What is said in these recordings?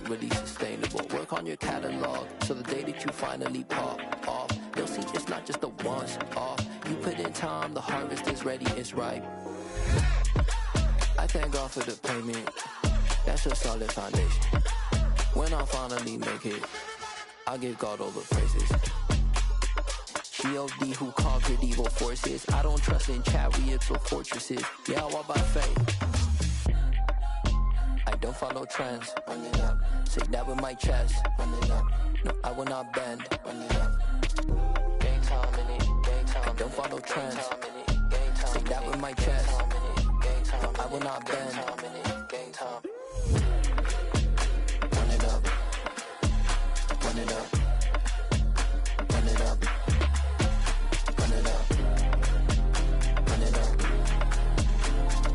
really sustainable. Work on your catalog, so the day that you finally pop off, you'll see it's not just a once off. You put in time, the harvest is ready, it's ripe. I thank God for the payment, that's a solid foundation. When I finally make it, I'll give God all the praises. G.O.D. who conquered evil forces. I don't trust in chariots or fortresses. Yeah, I walk by faith. I don't follow trends. Run it up. Say that with my chest. Run it up. No, I will not bend. Run it up. Gang time in it. Gang time. I don't follow trends. Say that with my chest. No, I will not bend. Gang time. Run it up. Run it up. Run it up. Run it up. Run it up.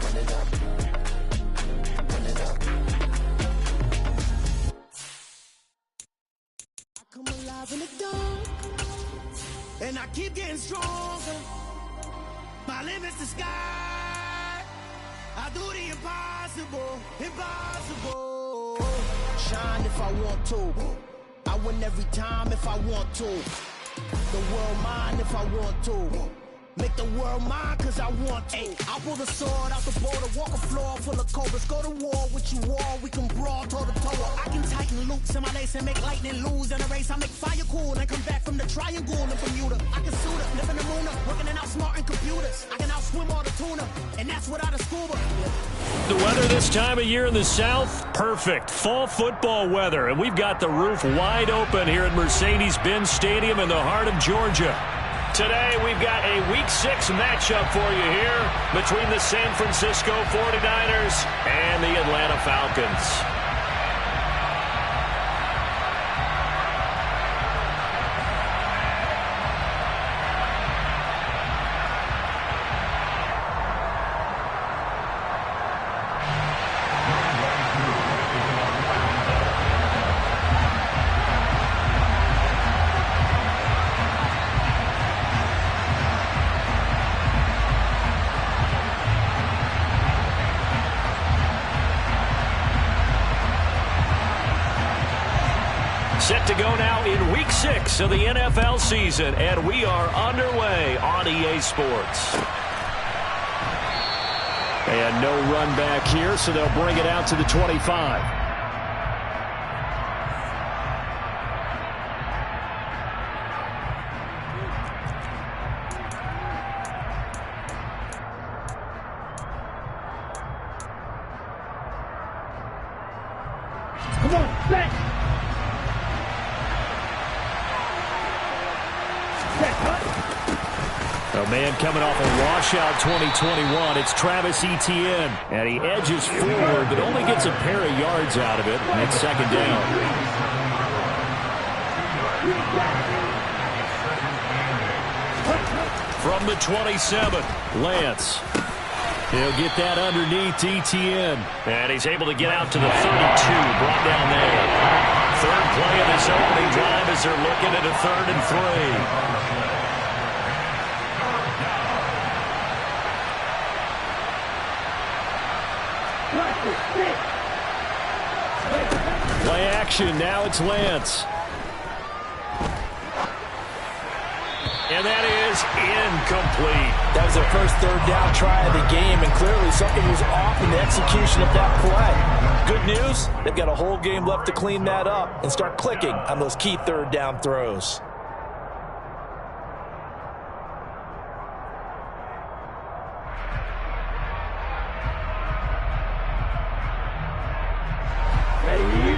Run it up. Run it up. I come alive in the dark, and I keep getting stronger. My limit's the sky. I do the impossible, impossible. Shine if I want to. I win every time if I want to. The world mine if I want to. Make the world mine cause I want to. I'll pull the sword out the border, walk a floor full of cobras. Go to war with you all, we can brawl toe to toe. I can tighten loops in my lace and make lightning lose in a race. I make fire cool and come back from the triangle in Bermuda. I can suit up, live in the moon, working and outsmarting computers. I can outswim all the tuna, and that's without a scuba. The weather this time of year in the South, perfect. Fall football weather, and we've got the roof wide open here at Mercedes-Benz Stadium in the heart of Georgia. Today, we've got a Week 6 matchup for you here between the San Francisco 49ers and the Atlanta Falcons. Set to go now in Week 6 of the NFL season, and we are underway on EA Sports. And no run back here, so they'll bring it out to the 25. Come on, set! A man coming off a washout 2021. It's Travis Etienne. And he edges forward, but only gets a pair of yards out of it. And it's second down. From the 27, Lance. He'll get that underneath Etienne. And he's able to get out to the 32, brought down there. Third play of this opening drive as they're looking at a 3rd and 3. Play action, now it's Lance. And that is incomplete. That was their first 3rd down try of the game, and clearly something was off in the execution of that play. Good news, they've got a whole game left to clean that up and start clicking on those key 3rd down throws.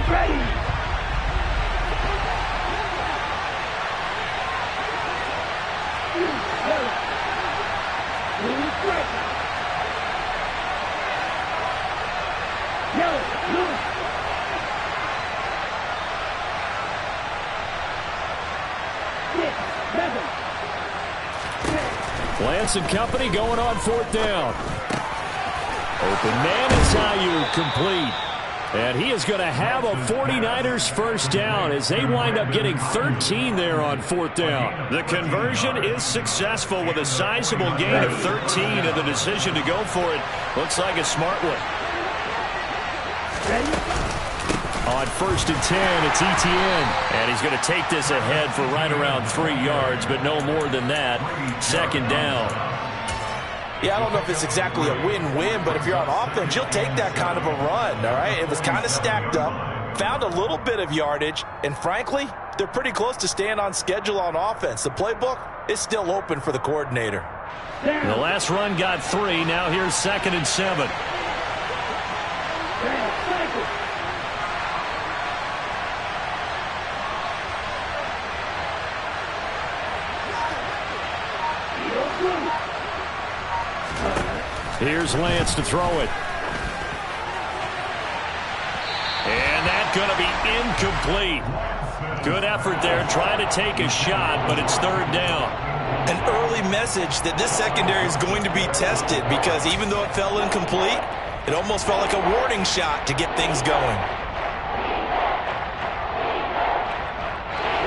Ready. Lance and company going on 4th down. Open man is Ayuk, complete. And he is going to have a 49ers first down as they wind up getting 13 there on 4th down. The conversion is successful with a sizable gain of 13, and the decision to go for it looks like a smart one. On 1st and 10, it's Etienne. And he's going to take this ahead for right around 3 yards, but no more than that. 2nd down. Yeah, I don't know if it's exactly a win-win, but if you're on offense, you'll take that kind of a run, all right? It was kind of stacked up, found a little bit of yardage, and frankly, they're pretty close to staying on schedule on offense. The playbook is still open for the coordinator. The last run got 3. Now here's 2nd and 7. Here's Lance to throw it. And that's going to be incomplete. Good effort there trying to take a shot, but it's 3rd down. An early message that this secondary is going to be tested because even though it fell incomplete, it almost felt like a warning shot to get things going.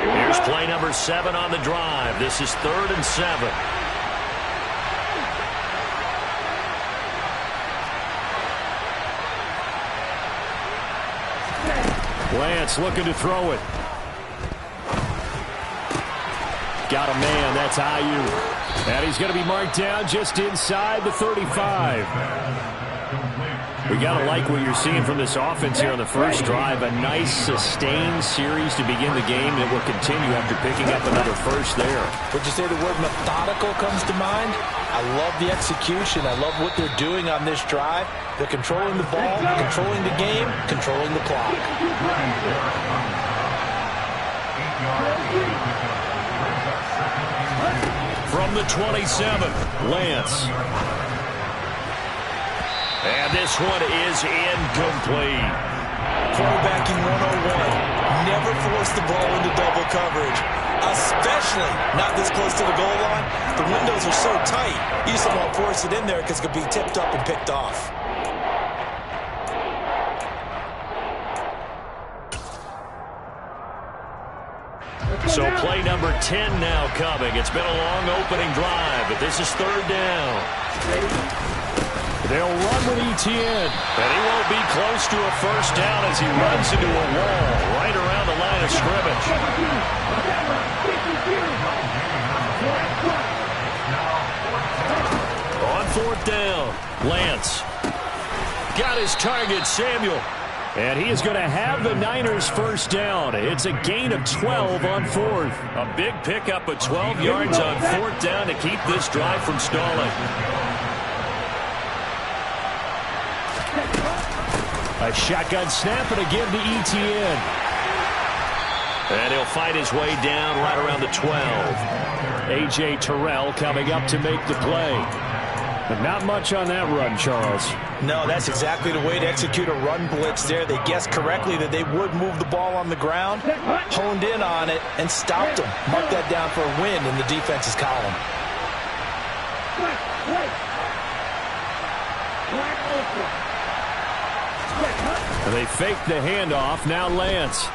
Here's play number 7 on the drive. This is 3rd and 7. Lance looking to throw it. Got a man. That's Ayuk. And he's going to be marked down just inside the 35. We got to like what you're seeing from this offense here on the first drive. A nice, sustained series to begin the game that will continue after picking up another first there. Would you say the word methodical comes to mind? I love the execution. I love what they're doing on this drive. They're controlling the ball, controlling the game, controlling the clock. From the 27, Lance. And this one is incomplete. Quarterbacking 101. Never force the ball into double coverage, especially not this close to the goal line. The windows are so tight, you just don't want to force it in there because it could be tipped up and picked off. So play number 10 now coming. It's been a long opening drive, but this is 3rd down. They'll run with Etienne, and he won't be close to a first down as he runs into a wall right around the line of scrimmage. On 4th down, Lance. Got his target, Samuel. And he is going to have the Niners first down. It's a gain of 12 on 4th. A big pickup of 12 yards on 4th down to keep this drive from stalling. A shotgun snap and again to Etienne. And he'll fight his way down right around the 12. A.J. Terrell coming up to make the play. But not much on that run, Charles. No, that's exactly the way to execute a run blitz there. They guessed correctly that they would move the ball on the ground, honed in on it, and stopped them. Mark that down for a win in the defense's column. They fake the handoff. Now Lance.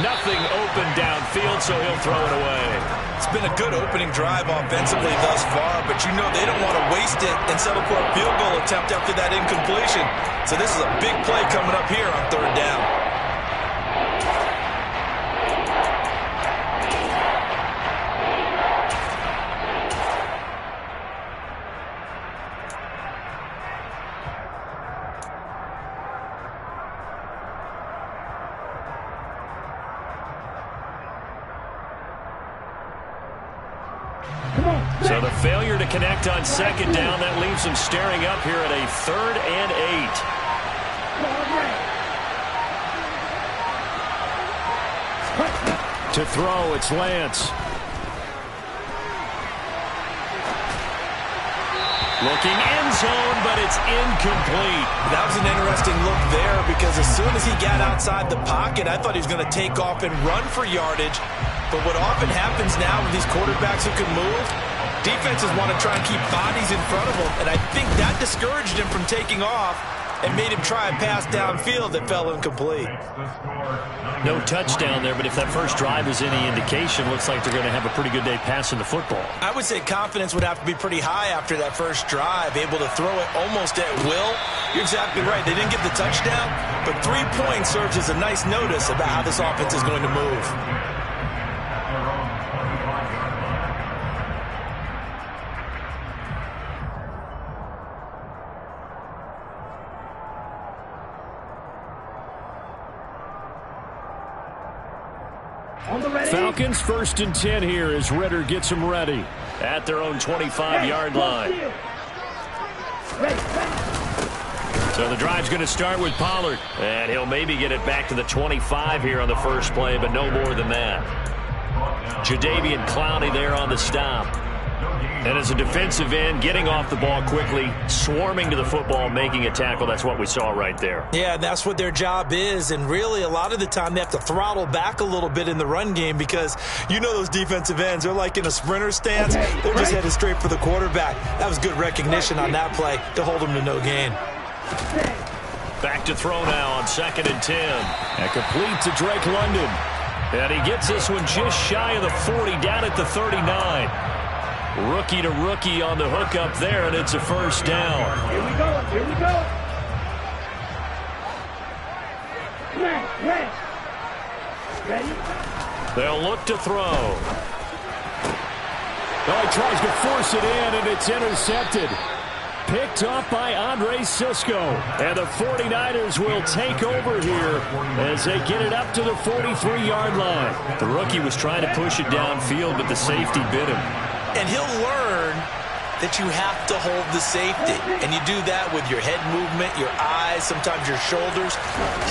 Nothing open downfield, so he'll throw it away. It's been a good opening drive offensively thus far, but you know they don't want to waste it and settle for a field goal attempt after that incompletion. So this is a big play coming up here on 3rd down. So the failure to connect on 2nd down, that leaves them staring up here at a 3rd and 8. To throw, it's Lance. Looking end zone, but it's incomplete. That was an interesting look there because as soon as he got outside the pocket, I thought he was going to take off and run for yardage. But what often happens now with these quarterbacks who can move, defenses want to try and keep bodies in front of them, and I think that discouraged him from taking off. and made him try a pass downfield that fell incomplete. No touchdown there, but if that first drive is any indication, looks like they're going to have a pretty good day passing the football. I would say confidence would have to be pretty high after that first drive, able to throw it almost at will. You're exactly right. They didn't get the touchdown, but 3 points serves as a nice notice about how this offense is going to move. Falcons 1st and 10 here as Ritter gets them ready at their own 25-yard line. So the drive's going to start with Pollard, and he'll maybe get it back to the 25 here on the first play, but no more than that. Jadeveon Clowney there on the stop. And as a defensive end, getting off the ball quickly, swarming to the football, making a tackle. That's what we saw right there. Yeah, that's what their job is. And really, a lot of the time, they have to throttle back a little bit in the run game because you know those defensive ends, they're like in a sprinter stance. They're just headed straight for the quarterback. That was good recognition on that play to hold them to no gain. Back to throw now on 2nd and 10. And complete to Drake London. And he gets this one just shy of the 40, down at the 39. Rookie to rookie on the hook up there, and it's a first down. Here we go. Here we go. Ready? They'll look to throw. Oh, he tries to force it in, and it's intercepted. Picked off by Andre Cisco. And the 49ers will take over here as they get it up to the 43-yard line. The rookie was trying to push it downfield, but the safety bit him. And he'll learn that you have to hold the safety. And you do that with your head movement, your eyes, sometimes your shoulders.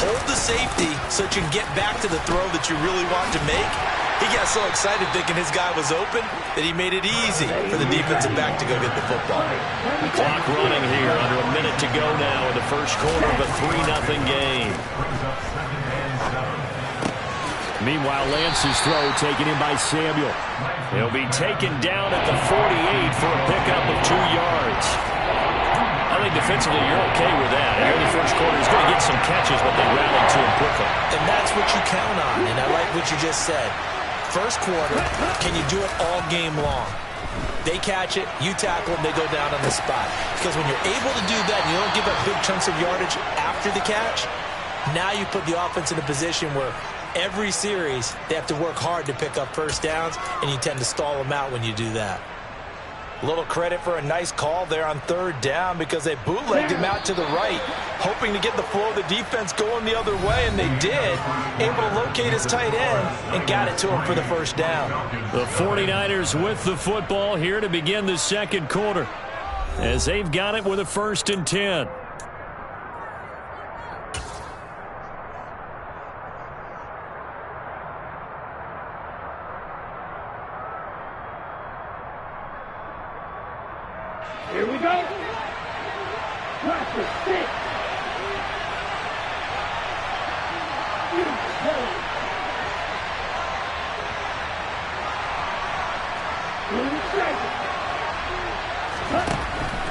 Hold the safety so that you can get back to the throw that you really want to make. He got so excited thinking his guy was open that he made it easy for the defensive back to go get the football. Clock running here, under a minute to go now in the first quarter of a 3-0 game. Meanwhile, Lance's throw taken in by Samuel. He'll be taken down at the 48 for a pickup of 2 yards. I think defensively you're okay with that. Here in the first quarter, he's going to get some catches, but they rallied to him quickly. And that's what you count on, and I like what you just said. First quarter, can you do it all game long? They catch it, you tackle them, they go down on the spot. Because when you're able to do that and you don't give up big chunks of yardage after the catch, now you put the offense in a position where every series they have to work hard to pick up first downs, and you tend to stall them out when you do that. A little credit for a nice call there on 3rd down because they bootlegged him out to the right, hoping to get the flow of the defense going the other way, and they did. Able to locate his tight end and got it to him for the first down. The 49ers with the football here to begin the second quarter as they've got it with a 1st and 10. Here we go. Practice, sit.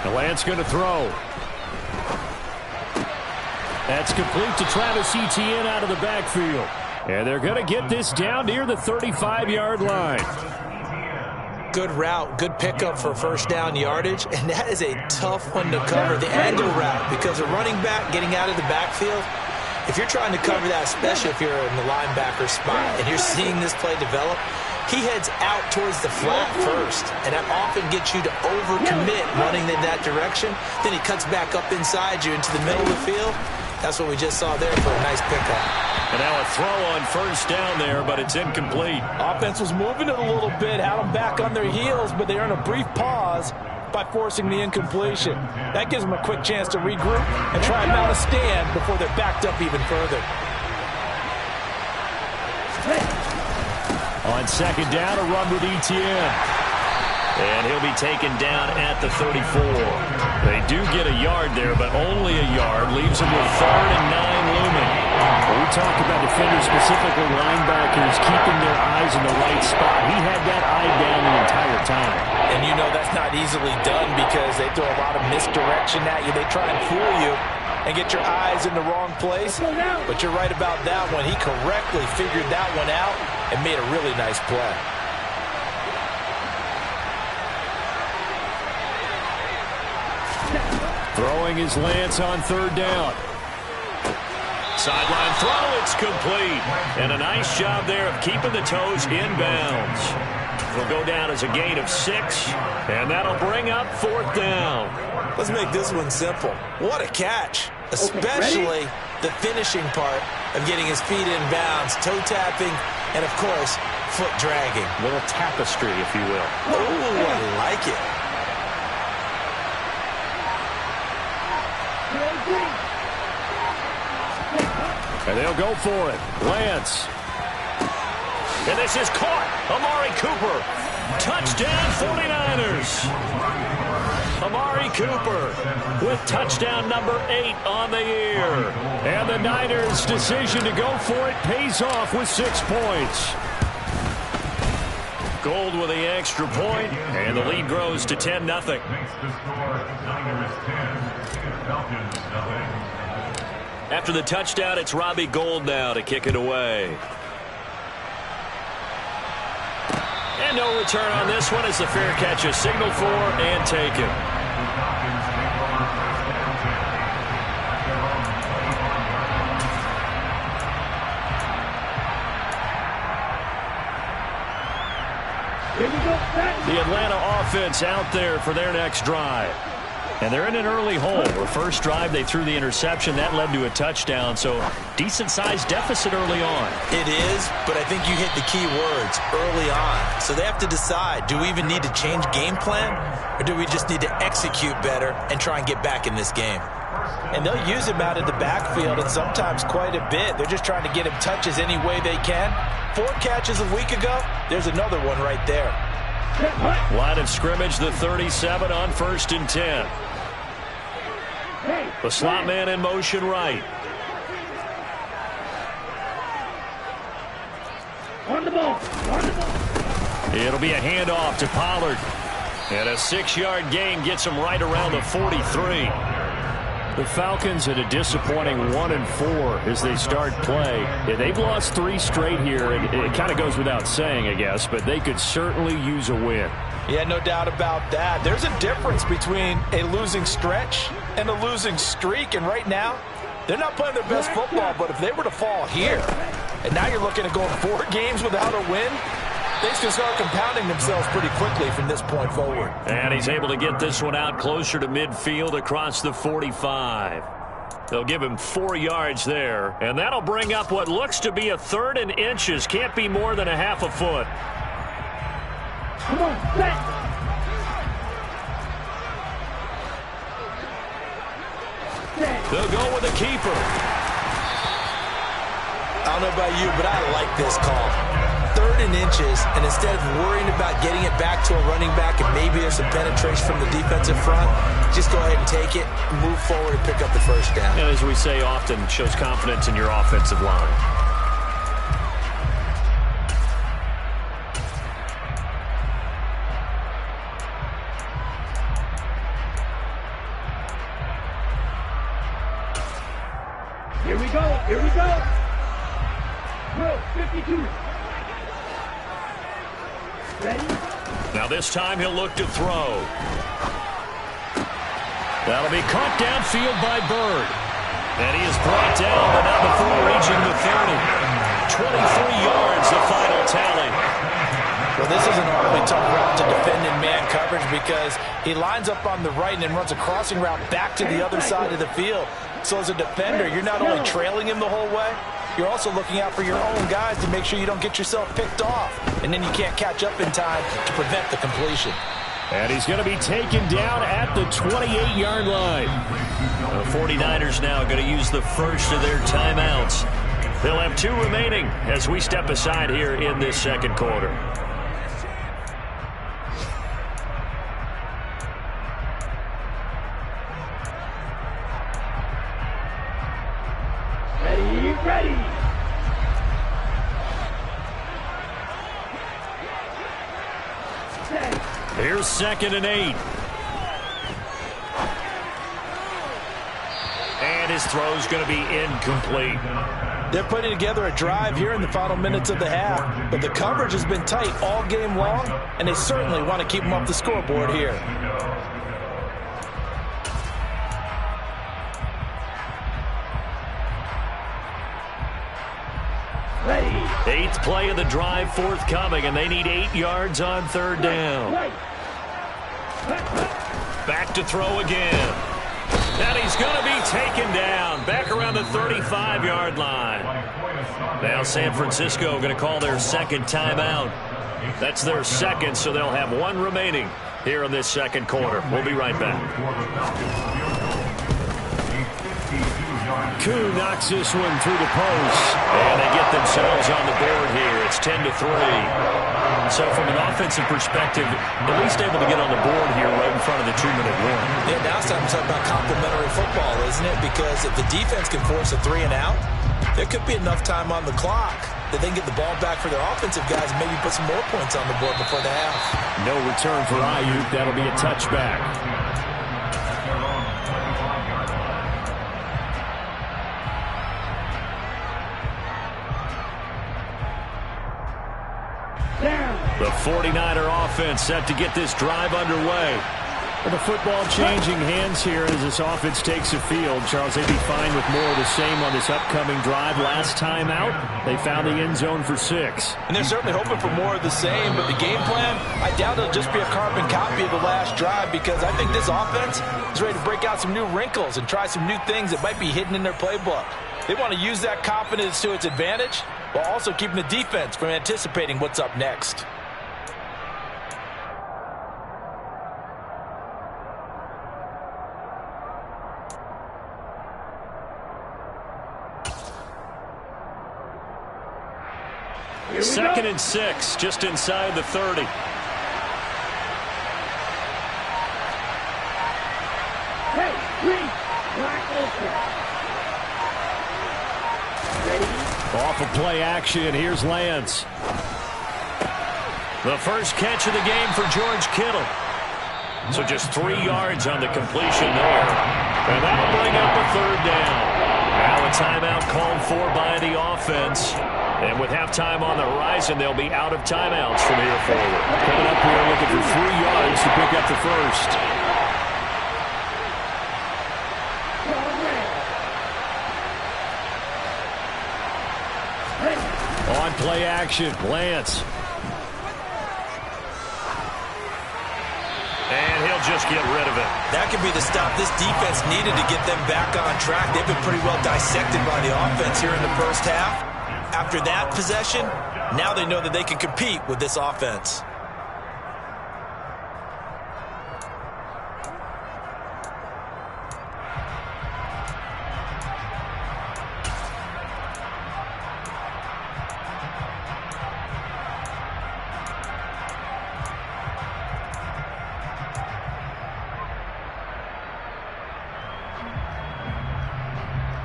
The Lance going to throw. That's complete to Travis Etienne out of the backfield. And they're going to get this down near the 35-yard line. Good route, good pickup for first down yardage, and that is a tough one to cover, the angle route, because a running back getting out of the backfield, if you're trying to cover that, especially if you're in the linebacker spot and you're seeing this play develop, he heads out towards the flat first, and that often gets you to overcommit running in that direction. Then he cuts back up inside you into the middle of the field. That's what we just saw there for a nice pickup. And now a throw on first down there, but it's incomplete. Offense was moving it a little bit, had them back on their heels, but they earned a brief pause by forcing the incompletion. That gives them a quick chance to regroup and try and mount a stand before they're backed up even further. On 2nd down, a run with Etienne. And he'll be taken down at the 34. They do get a yard there, but only a yard. Leaves them with 3rd and 9 looming. Well, we talk about defenders, specifically linebackers, keeping their eyes in the right spot. He had that eye down the entire time. And you know that's not easily done because they throw a lot of misdirection at you. They try and fool you. and get your eyes in the wrong place. But you're right about that one. He correctly figured that one out and made a really nice play. Throwing his Lance on third down. Sideline throw, it's complete. And a nice job there of keeping the toes in bounds. Will go down as a gain of 6, and that'll bring up 4th down. Let's make this one simple. What a catch, especially the finishing part of getting his feet in bounds, toe tapping, and of course, foot dragging. A little tapestry, if you will. Oh, I like it. And they'll go for it. Lance. And this is caught. Amari Cooper. Touchdown 49ers. Amari Cooper with touchdown number 8 on the year. And the Niners' decision to go for it pays off with 6 points. Gold with the extra point, and the lead grows to 10-0. After the touchdown, it's Robbie Gould now to kick it away. And no return on this one as the fair catch is signaled for and taken. The Atlanta offense out there for their next drive. And they're in an early hole. The first drive, they threw the interception. That led to a touchdown, so decent-sized deficit early on. It is, but I think you hit the key words, early on. So they have to decide, do we even need to change game plan, or do we just need to execute better and try and get back in this game? And they'll use him out of the backfield, and sometimes quite a bit. They're just trying to get him touches any way they can. 4 catches a week ago, there's another one right there. Line of scrimmage, the 37 on 1st and 10. The slot man in motion right. On the ball. It'll be a handoff to Pollard. And a 6-yard gain gets him right around the 43. The Falcons at a disappointing 1-4 as they start play. Yeah, they've lost 3 straight here, and it kind of goes without saying, I guess, but they could certainly use a win. Yeah, no doubt about that. There's a difference between a losing stretch and a losing streak, and right now, they're not playing their best football, but if they were to fall here, and now you're looking at going 4 games without a win, things can start compounding themselves pretty quickly from this point forward. And he's able to get this one out closer to midfield across the 45. They'll give him 4 yards there, and that'll bring up what looks to be a 3rd and inches. Can't be more than a half a foot. Come on, set. They'll go with the keeper. I don't know about you, but I like this call. 3rd and inches, and instead of worrying about getting it back to a running back and maybe there's some penetration from the defensive front, just go ahead and take it, move forward, and pick up the 1st down. And as we say often, shows confidence in your offensive line. Here we go. Here we go. 52. Ready? Now this time he'll look to throw. That'll be caught downfield by Bird. And he is brought down, but not before reaching the 30. 23 yards, the final tally. Well, this is an awfully tough route to defend in man coverage because he lines up on the right and then runs a crossing route back to the other side of the field. So as a defender, you're not only trailing him the whole way, you're also looking out for your own guys to make sure you don't get yourself picked off. And then you can't catch up in time to prevent the completion. And he's going to be taken down at the 28-yard line. The 49ers now going to use the first of their timeouts. They'll have 2 remaining as we step aside here in this second quarter. Ready. Here's 2nd and 8. And his throw is going to be incomplete. They're putting together a drive here in the final minutes of the half, but the coverage has been tight all game long, and they certainly want to keep them off the scoreboard here. Eighth play of the drive forthcoming, and they need 8 yards on third down. Back to throw again. And he's going to be taken down back around the 35-yard line. Now San Francisco going to call their second timeout. That's their second, so they'll have 1 remaining here in this second quarter. We'll be right back. Koo knocks this one through the post. And they get themselves on the board here. It's 10-3. So from an offensive perspective, at least able to get on the board here right in front of the 2-minute warning. Yeah, now it's time to talk about complementary football, isn't it? Because if the defense can force a 3 and out, there could be enough time on the clock that they can get the ball back for their offensive guys and maybe put some more points on the board before the half. No return for Ayuk. That'll be a touchback. The 49er offense set to get this drive underway. Well, the football changing hands here as this offense takes the field. Charles, they'd be fine with more of the same on this upcoming drive. Last time out, they found the end zone for 6. And they're certainly hoping for more of the same, but the game plan, I doubt it'll just be a carbon copy of the last drive, because I think this offense is ready to break out some new wrinkles and try some new things that might be hidden in their playbook. They want to use that confidence to its advantage while also keeping the defense from anticipating what's up next. Second and 6, just inside the 30. Off of play action, here's Lance. The first catch of the game for George Kittle. So just 3 yards on the completion there. And that'll bring up a third down. Now a timeout called for by the offense. And with halftime on the horizon, they'll be out of timeouts from here forward. Coming up here looking for 3 yards to pick up the first. On play action, Lance. And he'll just get rid of it. That could be the stop this defense needed to get them back on track. They've been pretty well dissected by the offense here in the first half. After that possession, now they know that they can compete with this offense.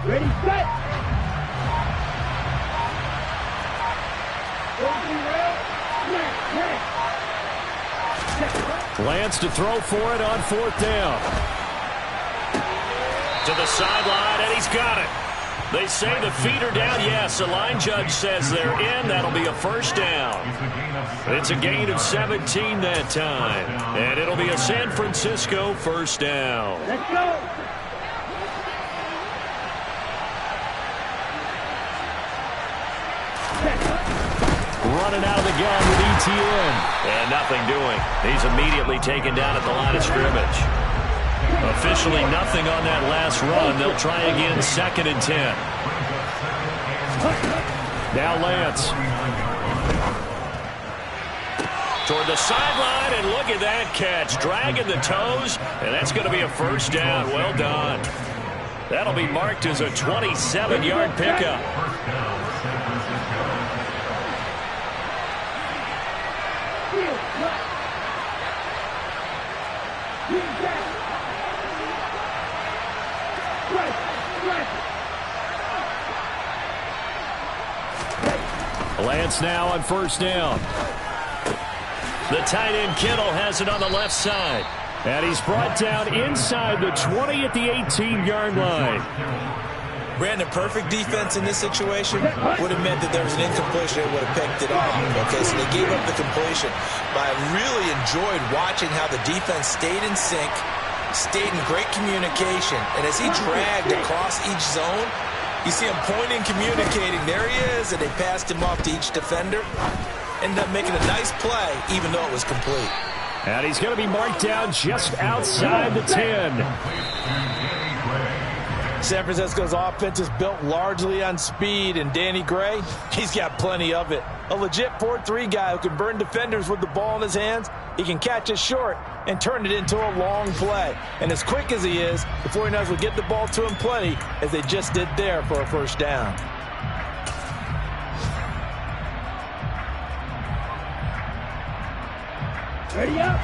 Ready, set. Lance to throw for it on 4th down. To the sideline, and he's got it. They say the feet are down. Yes, the line judge says they're in. That'll be a first down. It's a gain of 17 that time. And it'll be a San Francisco first down. Let's go. Running out of the gun with ETN. And nothing doing. He's immediately taken down at the line of scrimmage. Officially nothing on that last run. They'll try again 2nd and 10. Now Lance. Toward the sideline, and look at that catch. Dragging the toes, and that's going to be a first down. Well done. That'll be marked as a 27-yard pickup. Lance now on 1st down. The tight end Kittle has it on the left side. And he's brought down inside the 20 at the 18-yard line. Brandon, perfect defense in this situation would have meant that there was an incompletion. They would have picked it off. Okay, so they gave up the completion. But I really enjoyed watching how the defense stayed in sync, stayed in great communication. And as he dragged across each zone, you see him pointing, communicating. There he is, and they passed him off to each defender. Ended up making a nice play, even though it was complete. And he's going to be marked down just outside the 10. San Francisco's offense is built largely on speed, and Danny Gray, he's got plenty of it. A legit 4-3 guy who can burn defenders with the ball in his hands. He can catch it short and turn it into a long play. And as quick as he is, the 49ers will get the ball to him plenty, as they just did there for a first down. Ready up.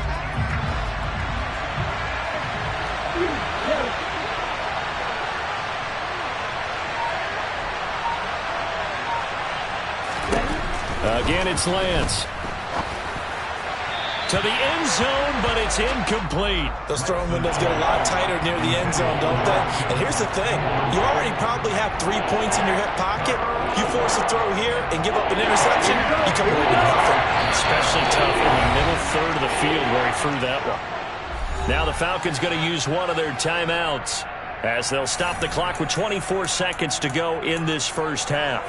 Again, it's Lance. To the end zone, but it's incomplete. Those throwing windows get a lot tighter near the end zone, don't they? And here's the thing. You already probably have 3 points in your hip pocket. You force a throw here and give up an interception, you come away with nothing. Especially tough in the middle third of the field where he threw that one. Now the Falcons going to use one of their timeouts as they'll stop the clock with 24 seconds to go in this first half.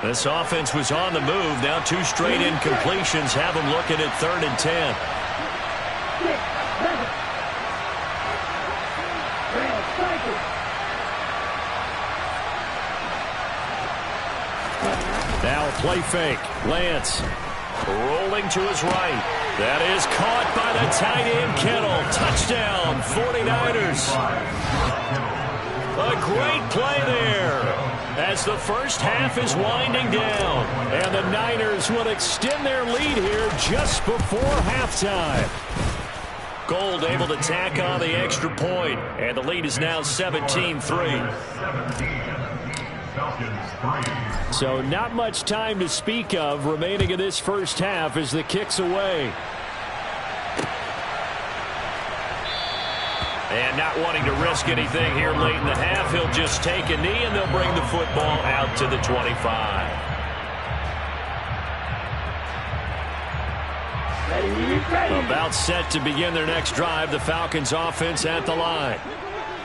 This offense was on the move. Now 2 straight incompletions have them looking at 3rd and 10. Now a play fake. Lance rolling to his right. That is caught by the tight end Kittle. Touchdown, 49ers. A great play there as the first half is winding down. And the Niners will extend their lead here just before halftime. Gold able to tack on the extra point, and the lead is now 17-3. So not much time to speak of remaining in this first half as the kick's away. And not wanting to risk anything here late in the half, he'll just take a knee and they'll bring the football out to the 25. About set to begin their next drive, the Falcons offense at the line.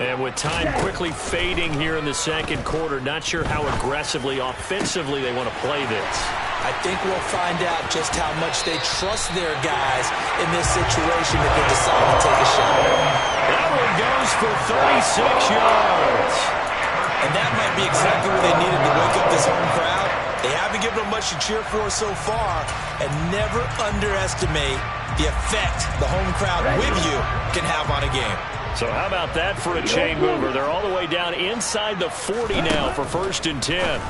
And with time quickly fading here in the second quarter, not sure how aggressively, offensively they want to play this. I think we'll find out just how much they trust their guys in this situation if they decide to take a shot. That one goes for 36 yards. And that might be exactly what they needed to wake up this home crowd. They haven't given them much to cheer for so far, and never underestimate the effect the home crowd with you can have on a game. So how about that for a chain mover? They're all the way down inside the 40 now for 1st and 10.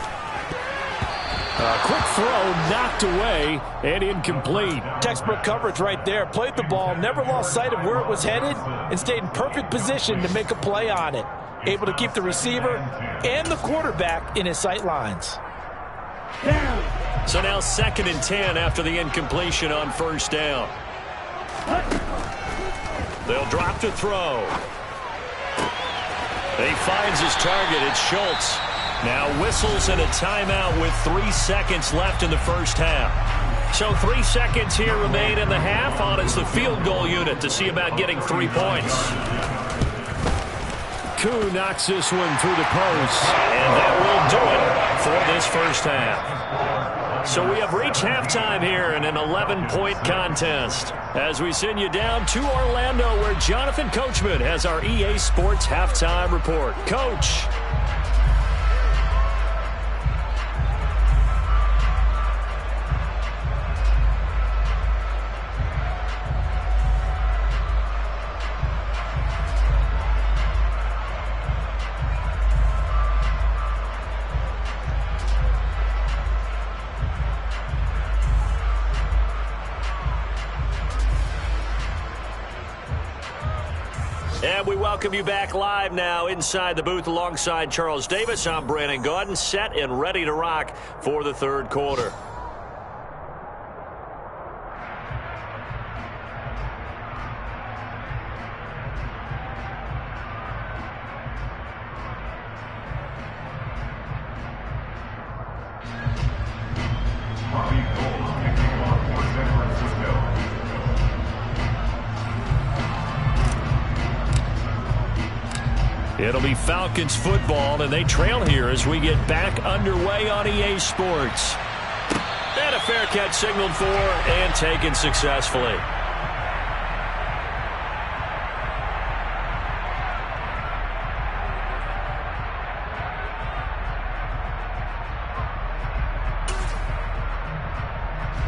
A quick throw knocked away and incomplete. Textbook coverage right there. Played the ball, never lost sight of where it was headed, and stayed in perfect position to make a play on it. Able to keep the receiver and the quarterback in his sight lines. So now 2nd and 10 after the incompletion on 1st down. They'll drop to throw. He finds his target. It's Schultz. Now whistles and a timeout with 3 seconds left in the first half. So 3 seconds here remain in the half on as the field goal unit to see about getting 3 points. Koo knocks this one through the post. And that will do it for this first half. So we have reached halftime here in an 11-point contest as we send you down to Orlando where Jonathan Coachman has our EA Sports Halftime Report. Coach. And we welcome you back live now inside the booth alongside Charles Davis. I'm Brandon Gaudin, set and ready to rock for the third quarter. It'll be Falcons football, and they trail here as we get back underway on EA Sports. And a fair catch signaled for and taken successfully.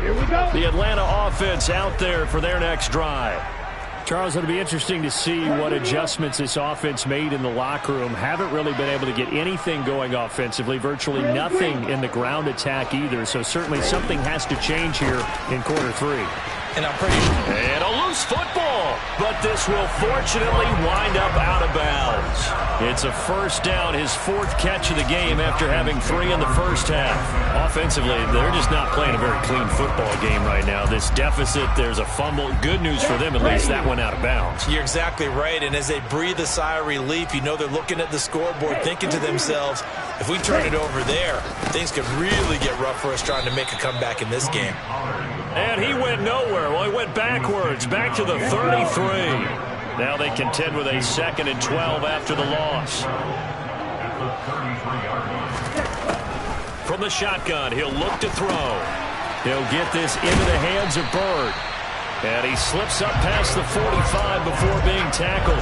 Here we go. The Atlanta offense out there for their next drive. Charles, it'll be interesting to see what adjustments this offense made in the locker room. Haven't really been able to get anything going offensively, virtually nothing in the ground attack either. So certainly something has to change here in quarter three. And I'm pretty sure. And a loose football, but this will fortunately wind up out of bounds. It's a first down, his fourth catch of the game after having 3 in the first half. Offensively, they're just not playing a very clean football game right now. This deficit, there's a fumble. Good news for them, at least that went out of bounds. You're exactly right, and as they breathe a sigh of relief, you know they're looking at the scoreboard thinking to themselves, if we turn it over there, things could really get rough for us trying to make a comeback in this game. And he went nowhere. Well, he went backwards, back to the 33. Now they contend with a 2nd and 12 after the loss. From the shotgun, he'll look to throw. He'll get this into the hands of Bird. And he slips up past the 45 before being tackled.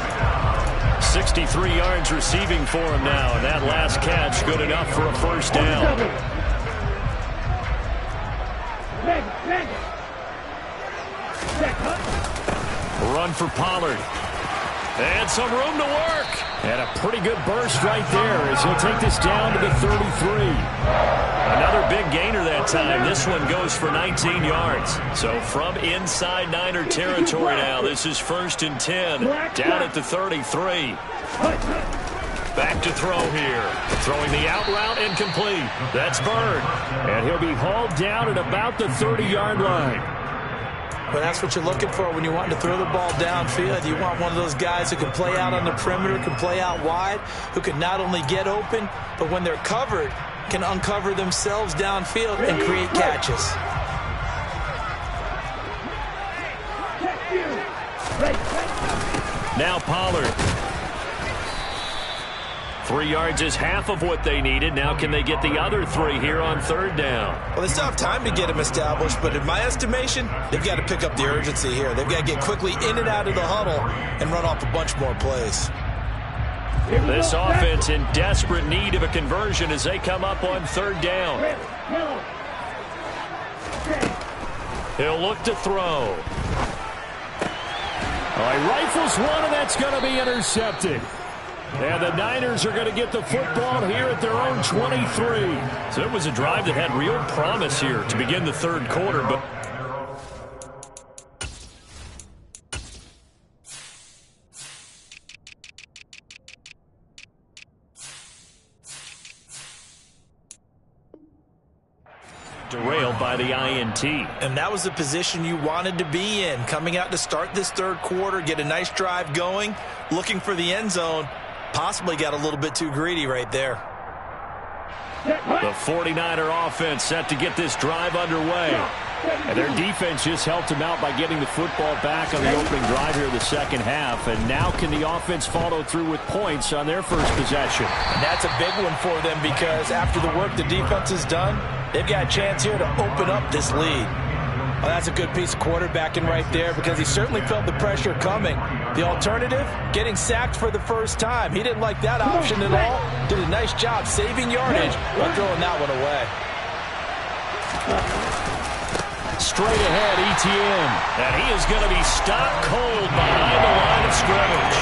63 yards receiving for him now, and that last catch good enough for a first down. Run for Pollard. And some room to work. And a pretty good burst right there as he'll take this down to the 33. Another big gainer that time. This one goes for 19 yards. So from inside Niner territory now, this is 1st and 10. Down at the 33. Back to throw here. Throwing the out route incomplete. That's Bird. And he'll be hauled down at about the 30-yard line. But that's what you're looking for when you want to throw the ball downfield. You want one of those guys who can play out on the perimeter, can play out wide, who can not only get open, but when they're covered, can uncover themselves downfield and create catches. Now Pollard. 3 yards is half of what they needed. Now can they get the other 3 here on 3rd down? Well, they still have time to get him established, but in my estimation, they've got to pick up the urgency here. They've got to get quickly in and out of the huddle and run off a bunch more plays. This offense in desperate need of a conversion as they come up on 3rd down. He'll look to throw. He rifles one, and that's going to be intercepted. And the Niners are going to get the football here at their own 23. So it was a drive that had real promise here to begin the 3rd quarter, but derailed by the INT. And that was the position you wanted to be in, coming out to start this 3rd quarter, get a nice drive going, looking for the end zone. Possibly got a little bit too greedy right there. The 49er offense set to get this drive underway. And their defense just helped them out by getting the football back on the opening drive here in the 2nd half. And now can the offense follow through with points on their first possession? And that's a big one for them because after the work the defense has done, they've got a chance here to open up this lead. Well, that's a good piece of quarterbacking right there because he certainly felt the pressure coming. The alternative, getting sacked for the first time. He didn't like that option at all. Did a nice job saving yardage by throwing that one away. Straight ahead, ETN. And he is going to be stopped cold behind the line of scrimmage.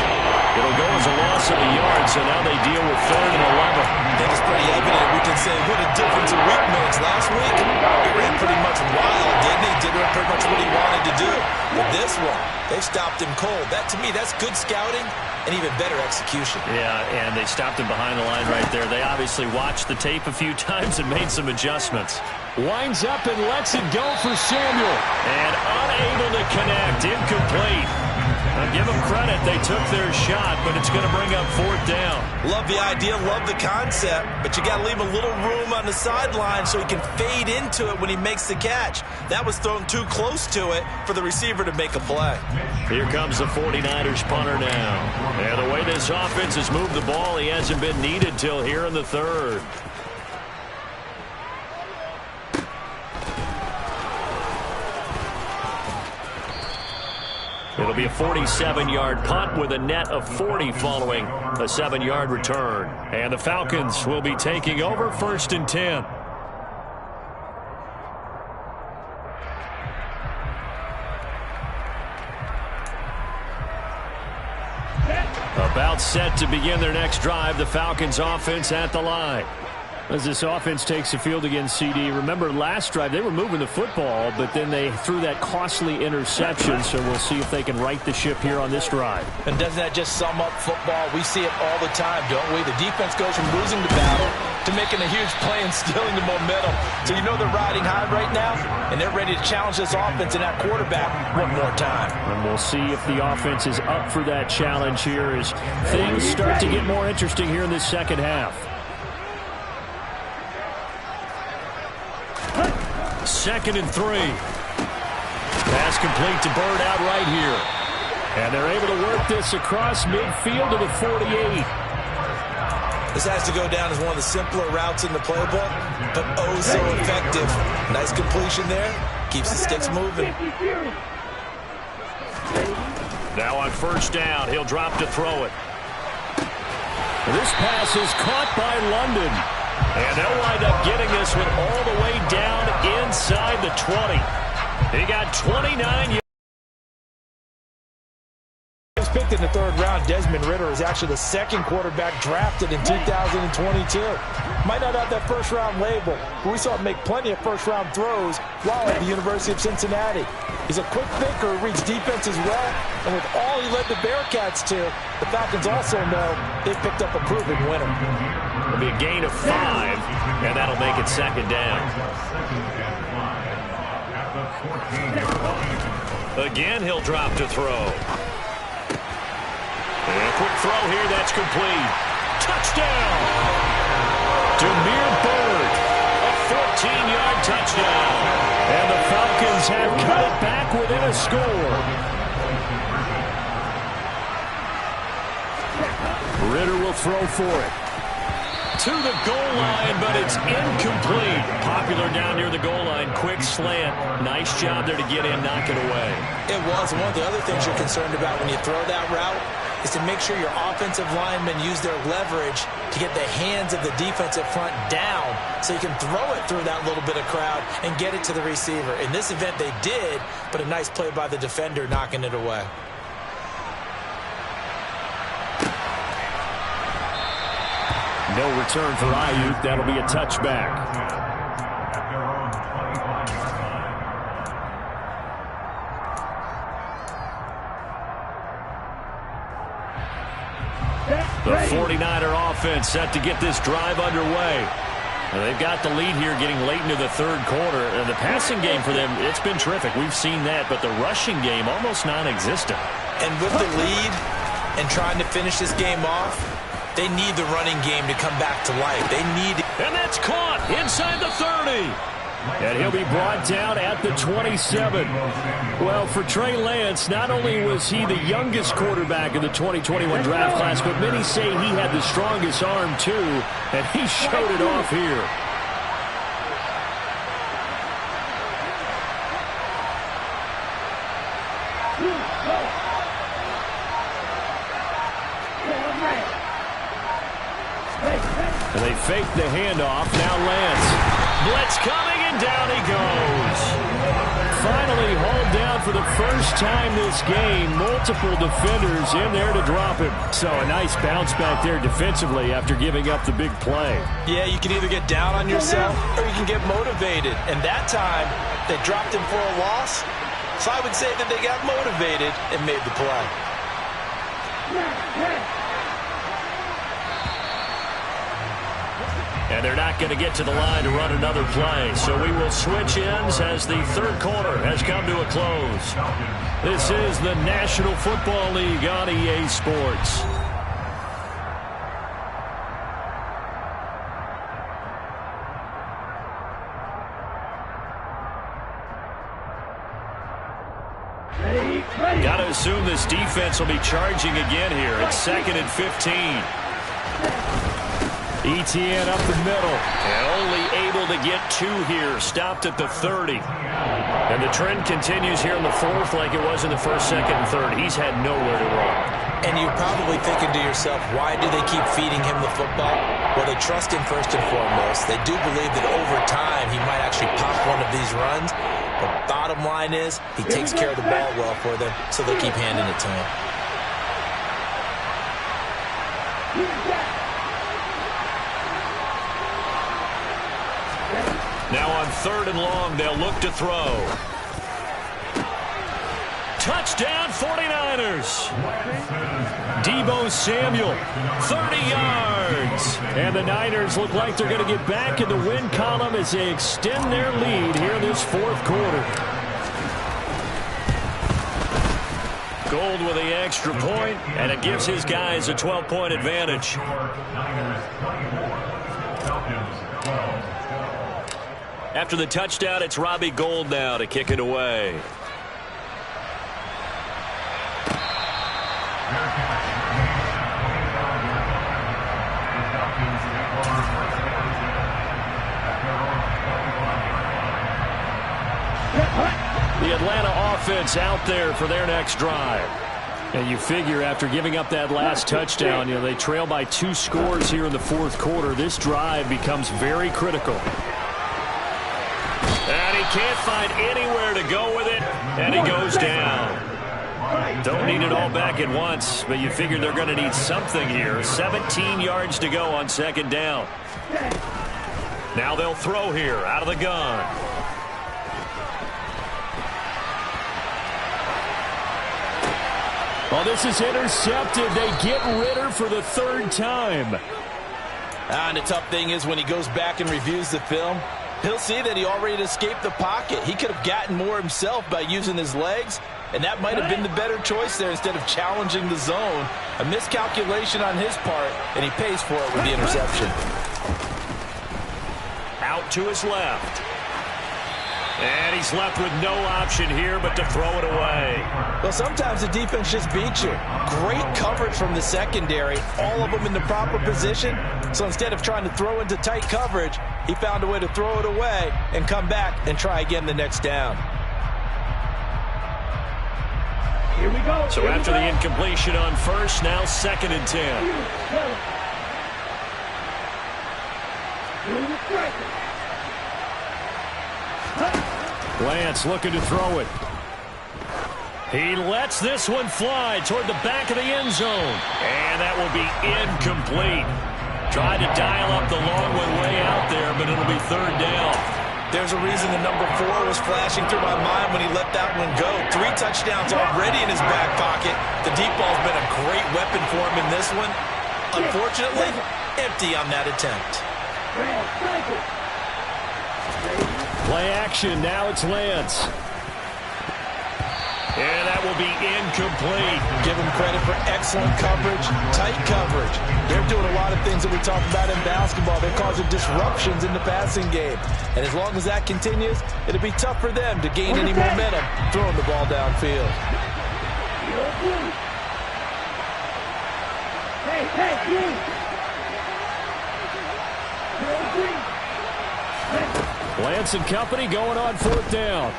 It'll go as a loss of a yard, so now they deal with 3rd and 11. I think it's pretty evident. We can say what a difference a week makes. Last week, he ran pretty much wild, didn't he? Did pretty much what he wanted to do. But this one, They've stopped him cold. That, to me, that's good scouting and even better execution. Yeah, and they stopped him behind the line right there. They obviously watched the tape a few times and made some adjustments. Winds up and lets it go for Samuel. And unable to connect. Incomplete. I'll give them credit. They took their shot, but it's going to bring up 4th down. Love the idea, love the concept, but you got to leave a little room on the sideline so he can fade into it when he makes the catch. That was thrown too close to it for the receiver to make a play. Here comes the 49ers punter now. And the way this offense has moved the ball, he hasn't been needed till here in the 3rd. It'll be a 47-yard punt with a net of 40 following a 7-yard return. And the Falcons will be taking over 1st and 10. About set to begin their next drive, the Falcons offense at the line. As this offense takes the field against CD, remember last drive they were moving the football, but then they threw that costly interception, so we'll see if they can right the ship here on this drive. And doesn't that just sum up football? We see it all the time, don't we? The defense goes from losing the battle to making a huge play and stealing the momentum. So you know they're riding high right now, and they're ready to challenge this offense and that quarterback one more time. And we'll see if the offense is up for that challenge here as things start to get more interesting here in this second half. 2nd and 3. Pass complete to Bird out right here. And they're able to work this across midfield to the 48. This has to go down as one of the simpler routes in the playbook, but oh so effective. Nice completion there. Keeps the sticks moving. Now on 1st down, he'll drop to throw it. This pass is caught by London. And they'll wind up getting this one all the way down inside the 20. He got 29 yards. Picked in the 3rd round, Desmond Ridder is actually the 2nd quarterback drafted in 2022. Might not have that 1st-round label, but we saw him make plenty of 1st-round throws while at the University of Cincinnati. He's a quick thinker, reads defense as well, and with all he led the Bearcats to, the Falcons also know they've picked up a proven winner. It'll be a gain of 5, and that'll make it 2nd down. Again, he'll drop to throw. And a quick throw here, that's complete. Touchdown! Demir Bird, a 14-yard touchdown. And the Falcons have cut it back within a score. Ridder will throw for it. To the goal line, but it's incomplete. Popular down near the goal line. Quick slant. Nice job there to get in, knock it away. It was. One of the other things you're concerned about when you throw that route is to make sure your offensive linemen use their leverage to get the hands of the defensive front down so you can throw it through that little bit of crowd and get it to the receiver. In this event, they did, but a nice play by the defender knocking it away. No return for Ayuk. That'll be a touchback. The 49er offense set to get this drive underway. And they've got the lead here getting late into the 3rd quarter. And the passing game for them, it's been terrific. We've seen that, but the rushing game almost non-existent. And with the lead and trying to finish this game off, they need the running game to come back to life. They need it. And that's caught inside the 30. And he'll be brought down at the 27. Well, for Trey Lance, not only was he the youngest quarterback in the 2021 draft class, but many say he had the strongest arm too, and he showed it off here. And they fake the handoff. Now Lance. Blitz coming, and down he goes. Finally hauled down for the first time this game. Multiple defenders in there to drop him. So a nice bounce back there defensively after giving up the big play. Yeah, you can either get down on yourself or you can get motivated. And that time, they dropped him for a loss. So I would say that they got motivated and made the play. And they're not going to get to the line to run another play. So we will switch ends as the third quarter has come to a close. This is the National Football League on EA Sports. Got to assume this defense will be charging again here. It's 2nd and 15. Etienne up the middle. And only able to get 2 here. Stopped at the 30. And the trend continues here in the 4th like it was in the 1st, 2nd, and 3rd. He's had nowhere to run. And you're probably thinking to yourself, why do they keep feeding him the football? Well, they trust him first and foremost. They do believe that over time he might actually pop one of these runs. But bottom line is he takes care of the ball well for them, so they keep handing it to him. Now on 3rd and long, they'll look to throw. Touchdown 49ers. Deebo Samuel, 30 yards. And the Niners look like they're going to get back in the win column as they extend their lead here in this 4th quarter. Gold with the extra point, and it gives his guys a 12-point advantage. After the touchdown, it's Robbie Gould now to kick it away. The Atlanta offense out there for their next drive. And you figure after giving up that last touchdown, they trail by 2 scores here in the 4th quarter. This drive becomes very critical. And he can't find anywhere to go with it, and he goes down. Don't need it all back at once, but you figure they're going to need something here. 17 yards to go on 2nd down. Now they'll throw here out of the gun. Oh, this is intercepted. They get Ritter for the 3rd time. And the tough thing is when he goes back and reviews the film, he'll see that he already escaped the pocket. He could have gotten more himself by using his legs, and that might have been the better choice there instead of challenging the zone. A miscalculation on his part, and he pays for it with the interception. Out to his left. And he's left with no option here but to throw it away. Well, sometimes the defense just beats you. Great coverage from the secondary, all of them in the proper position. So instead of trying to throw into tight coverage, he found a way to throw it away and come back and try again the next down. Here we go. So after the incompletion on 1st, now 2nd and 10. Lance looking to throw it. He lets this one fly toward the back of the end zone. And that will be incomplete. Tried to dial up the long one way out there, but it'll be 3rd down. There's a reason the number 4 was flashing through my mind when he let that one go. 3 touchdowns already in his back pocket. The deep ball's been a great weapon for him in this one. Unfortunately, empty on that attempt. Play action. Now it's Lance. And that will be incomplete. Give him credit for excellent coverage, tight coverage. They're doing a lot of things that we talk about in basketball. They're causing disruptions in the passing game. And as long as that continues, it'll be tough for them to gain any momentum throwing the ball downfield. Lance and company going on 4th down.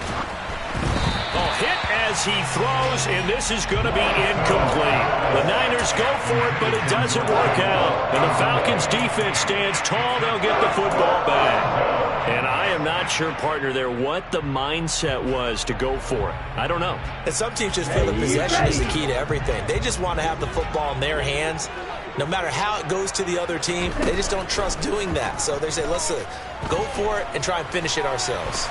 Oh, hit as he throws, and this is going to be incomplete. The Niners go for it, but it doesn't work out. And the Falcons' defense stands tall. They'll get the football back. And I am not sure, partner, there what the mindset was to go for it. I don't know. And some teams just feel that possession is the key to everything. They just want to have the football in their hands. No matter how it goes to the other team, they just don't trust doing that. So they say, let's go for it and try and finish it ourselves.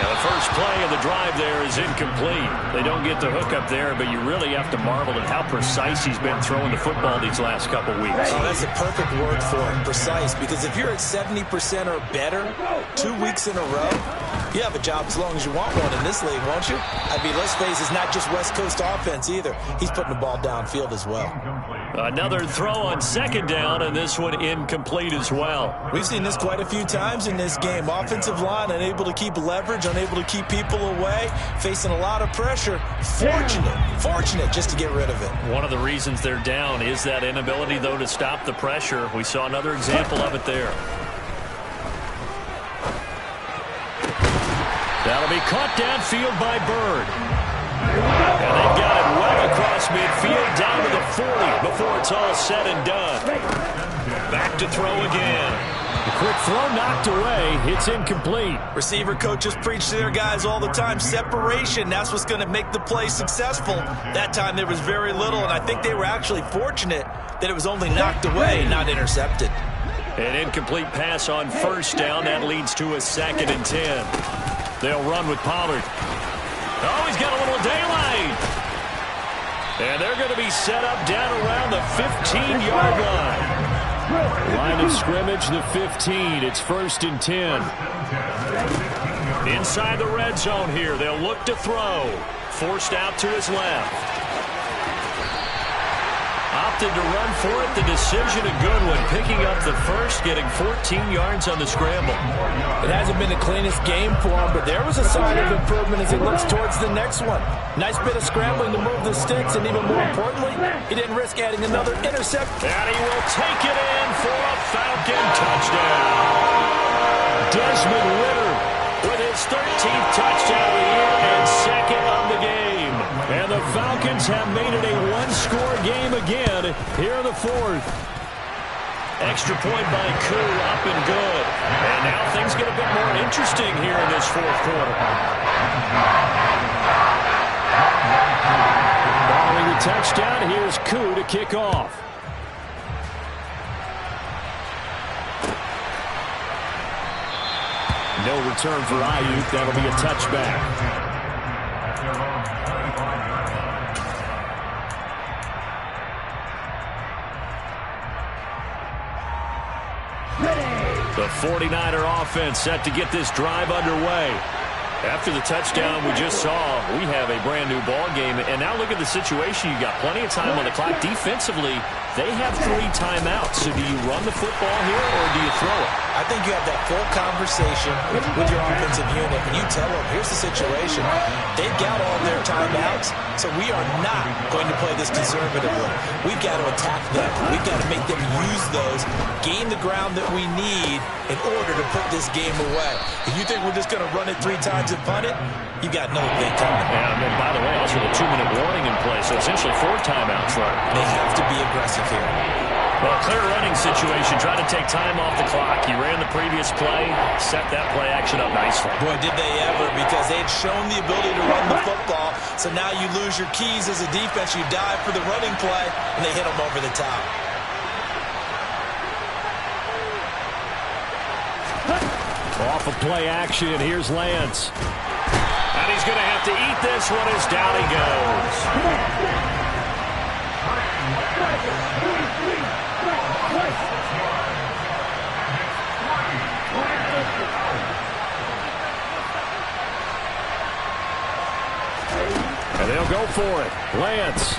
Now the first play of the drive there is incomplete. They don't get the hook up there, but you really have to marvel at how precise he's been throwing the football these last couple weeks. Oh, that's a perfect word for it, precise, because if you're at 70% or better 2 weeks in a row, you have a job as long as you want one in this league, won't you? I mean, let's face it, it's not just West Coast offense either. He's putting the ball downfield as well. Another throw on second down, and this one incomplete as well. We've seen this quite a few times in this game. Offensive line unable to keep leverage, unable to keep people away, facing a lot of pressure. Fortunate just to get rid of it. One of the reasons they're down is that inability, though, to stop the pressure. We saw another example of it there. That'll be caught downfield by Bird. And they've got it well across midfield down to the 40 before it's all said and done. Back to throw again. The quick throw knocked away. It's incomplete. Receiver coaches preach to their guys all the time. Separation, that's what's going to make the play successful. That time there was very little, and I think they were actually fortunate that it was only knocked away, not intercepted. An incomplete pass on first down. That leads to a 2nd and 10. They'll run with Pollard. Oh, he's got a little daylight. And they're going to be set up down around the 15-yard line. Line of scrimmage, the 15. It's 1st and 10. Inside the red zone here. They'll look to throw. Forced out to his left. Opted to run for it. The decision a good one. Picking up the first, getting 14 yards on the scramble. It hasn't been the cleanest game for him, but there was a sign of improvement as he looks towards the next one. Nice bit of scrambling to move the sticks, and even more importantly, he didn't risk adding another interception. And he will take it in for a Falcon touchdown. Desmond Ritter with his 13th touchdown of the year and 2nd of the game. And the Falcons have made it a one-score game again here in the 4th. Extra point by Koo, up and good. And now things get a bit more interesting here in this 4th quarter. Following the touchdown, here's Koo to kick off. No return for Ayuk. That'll be a touchback. The 49er offense set to get this drive underway. After the touchdown we just saw, we have a brand new ball game. And now look at the situation. You got plenty of time on the clock. Defensively, they have 3 timeouts. So do you run the football here or do you throw it? I think you have that full conversation with your offensive unit, and you tell them, here's the situation. They've got all their timeouts, so we are not going to play this conservatively. We've got to attack them. We've got to make them use those, gain the ground that we need in order to put this game away. If you think we're just going to run it 3 times and punt it, you've got another thing coming. And then, by the way, also the 2-minute warning in play, so essentially 4 timeouts left. They have to be aggressive here. Well, clear running situation. Trying to take time off the clock. You ran the previous play, set that play action up nicely. Boy, did they ever, because they had shown the ability to run the football. So now you lose your keys as a defense. You dive for the running play, and they hit them over the top. Off of play action, here's Lance. And he's going to have to eat this one as down he goes. And they'll go for it. Lance.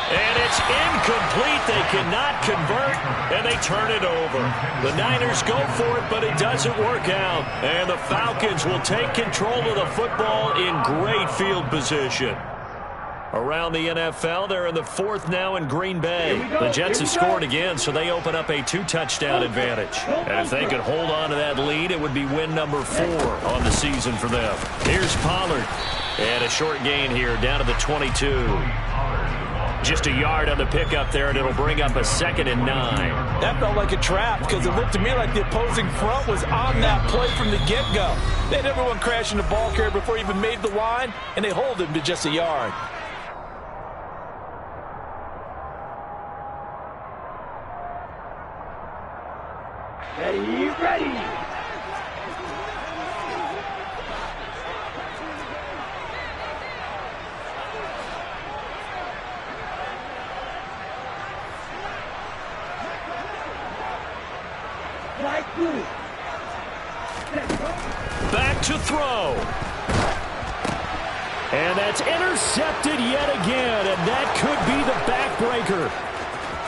And it's incomplete. They cannot convert, and they turn it over. The Niners go for it, but it doesn't work out. And the Falcons will take control of the football in great field position. Around the NFL, they're in the 4th now in Green Bay. The Jets have scored again, so they open up a 2-touchdown advantage. And if they could hold on to that lead, it would be win number 4 on the season for them. Here's Pollard. And a short gain here down to the 22. Just a yard on the pickup there, and it'll bring up a 2nd and 9. That felt like a trap because it looked to me like the opposing front was on that play from the get-go. They had everyone crashing the ball carrier before he even made the line, and they hold him to just a yard. Ready. to throw. And that's intercepted yet again, and that could be the backbreaker.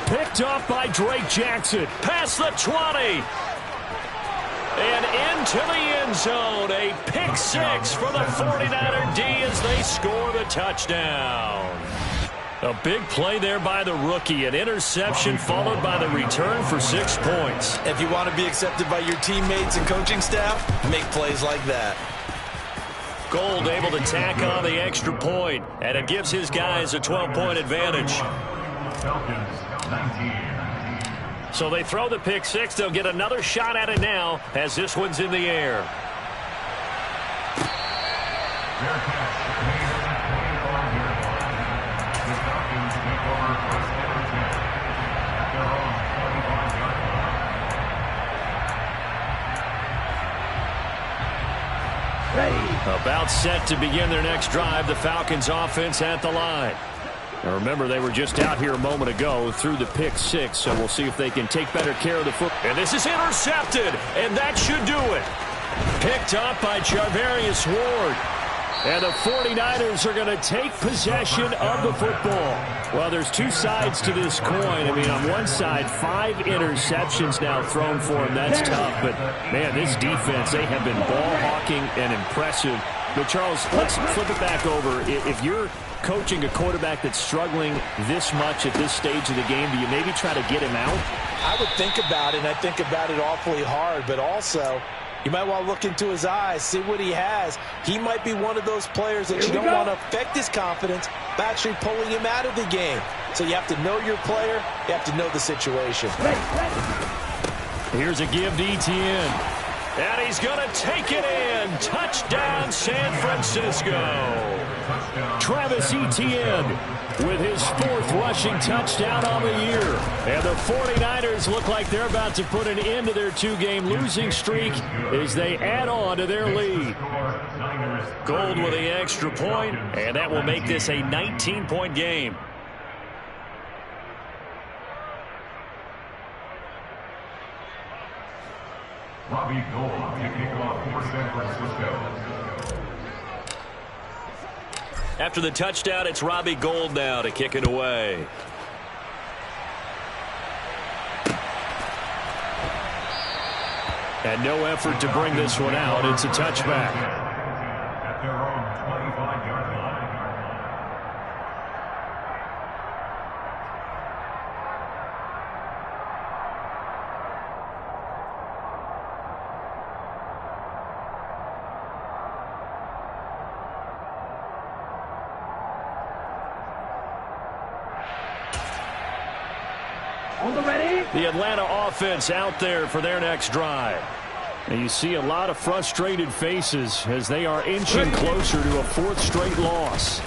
Picked up by Drake Jackson. Past the 20. And into the end zone. A pick six for the 49er D as they score the touchdown. A big play there by the rookie. An interception followed by the return for 6 points. If you want to be accepted by your teammates and coaching staff, make plays like that. Gold able to tack on the extra point, and it gives his guys a 12-point advantage. So they throw the pick six. They'll get another shot at it now as this one's in the air. About set to begin their next drive. The Falcons offense at the line. Now remember, they were just out here a moment ago through the pick six, so we'll see if they can take better care of the football. And this is intercepted, and that should do it. Picked up by Charvarius Ward. And the 49ers are going to take possession of the football. Well, there's two sides to this coin. I mean, on one side, 5 interceptions now thrown for him. That's tough. But, man, this defense, they have been ball-hawking and impressive. But, Charles, let's flip it back over. If you're coaching a quarterback that's struggling this much at this stage of the game, do you maybe try to get him out? I would think about it, and I think about it awfully hard. But also, you might want to look into his eyes, see what he has. He might be one of those players that you don't want to affect his confidence by actually pulling him out of the game. So you have to know your player. You have to know the situation. Here's a give to Etienne. And he's going to take it in. Touchdown, San Francisco. Travis Etienne with his 4th rushing touchdown on the year. And the 49ers look like they're about to put an end to their 2-game losing streak as they add on to their lead. Gold with the extra point, and that will make this a 19-point game. Robbie Gold to kick off for San Francisco. After the touchdown, it's Robbie Gold now to kick it away. And no effort to bring this one out. It's a touchback. At their own 25-yard line. The Atlanta offense out there for their next drive. And you see a lot of frustrated faces as they are inching closer to a 4th straight loss.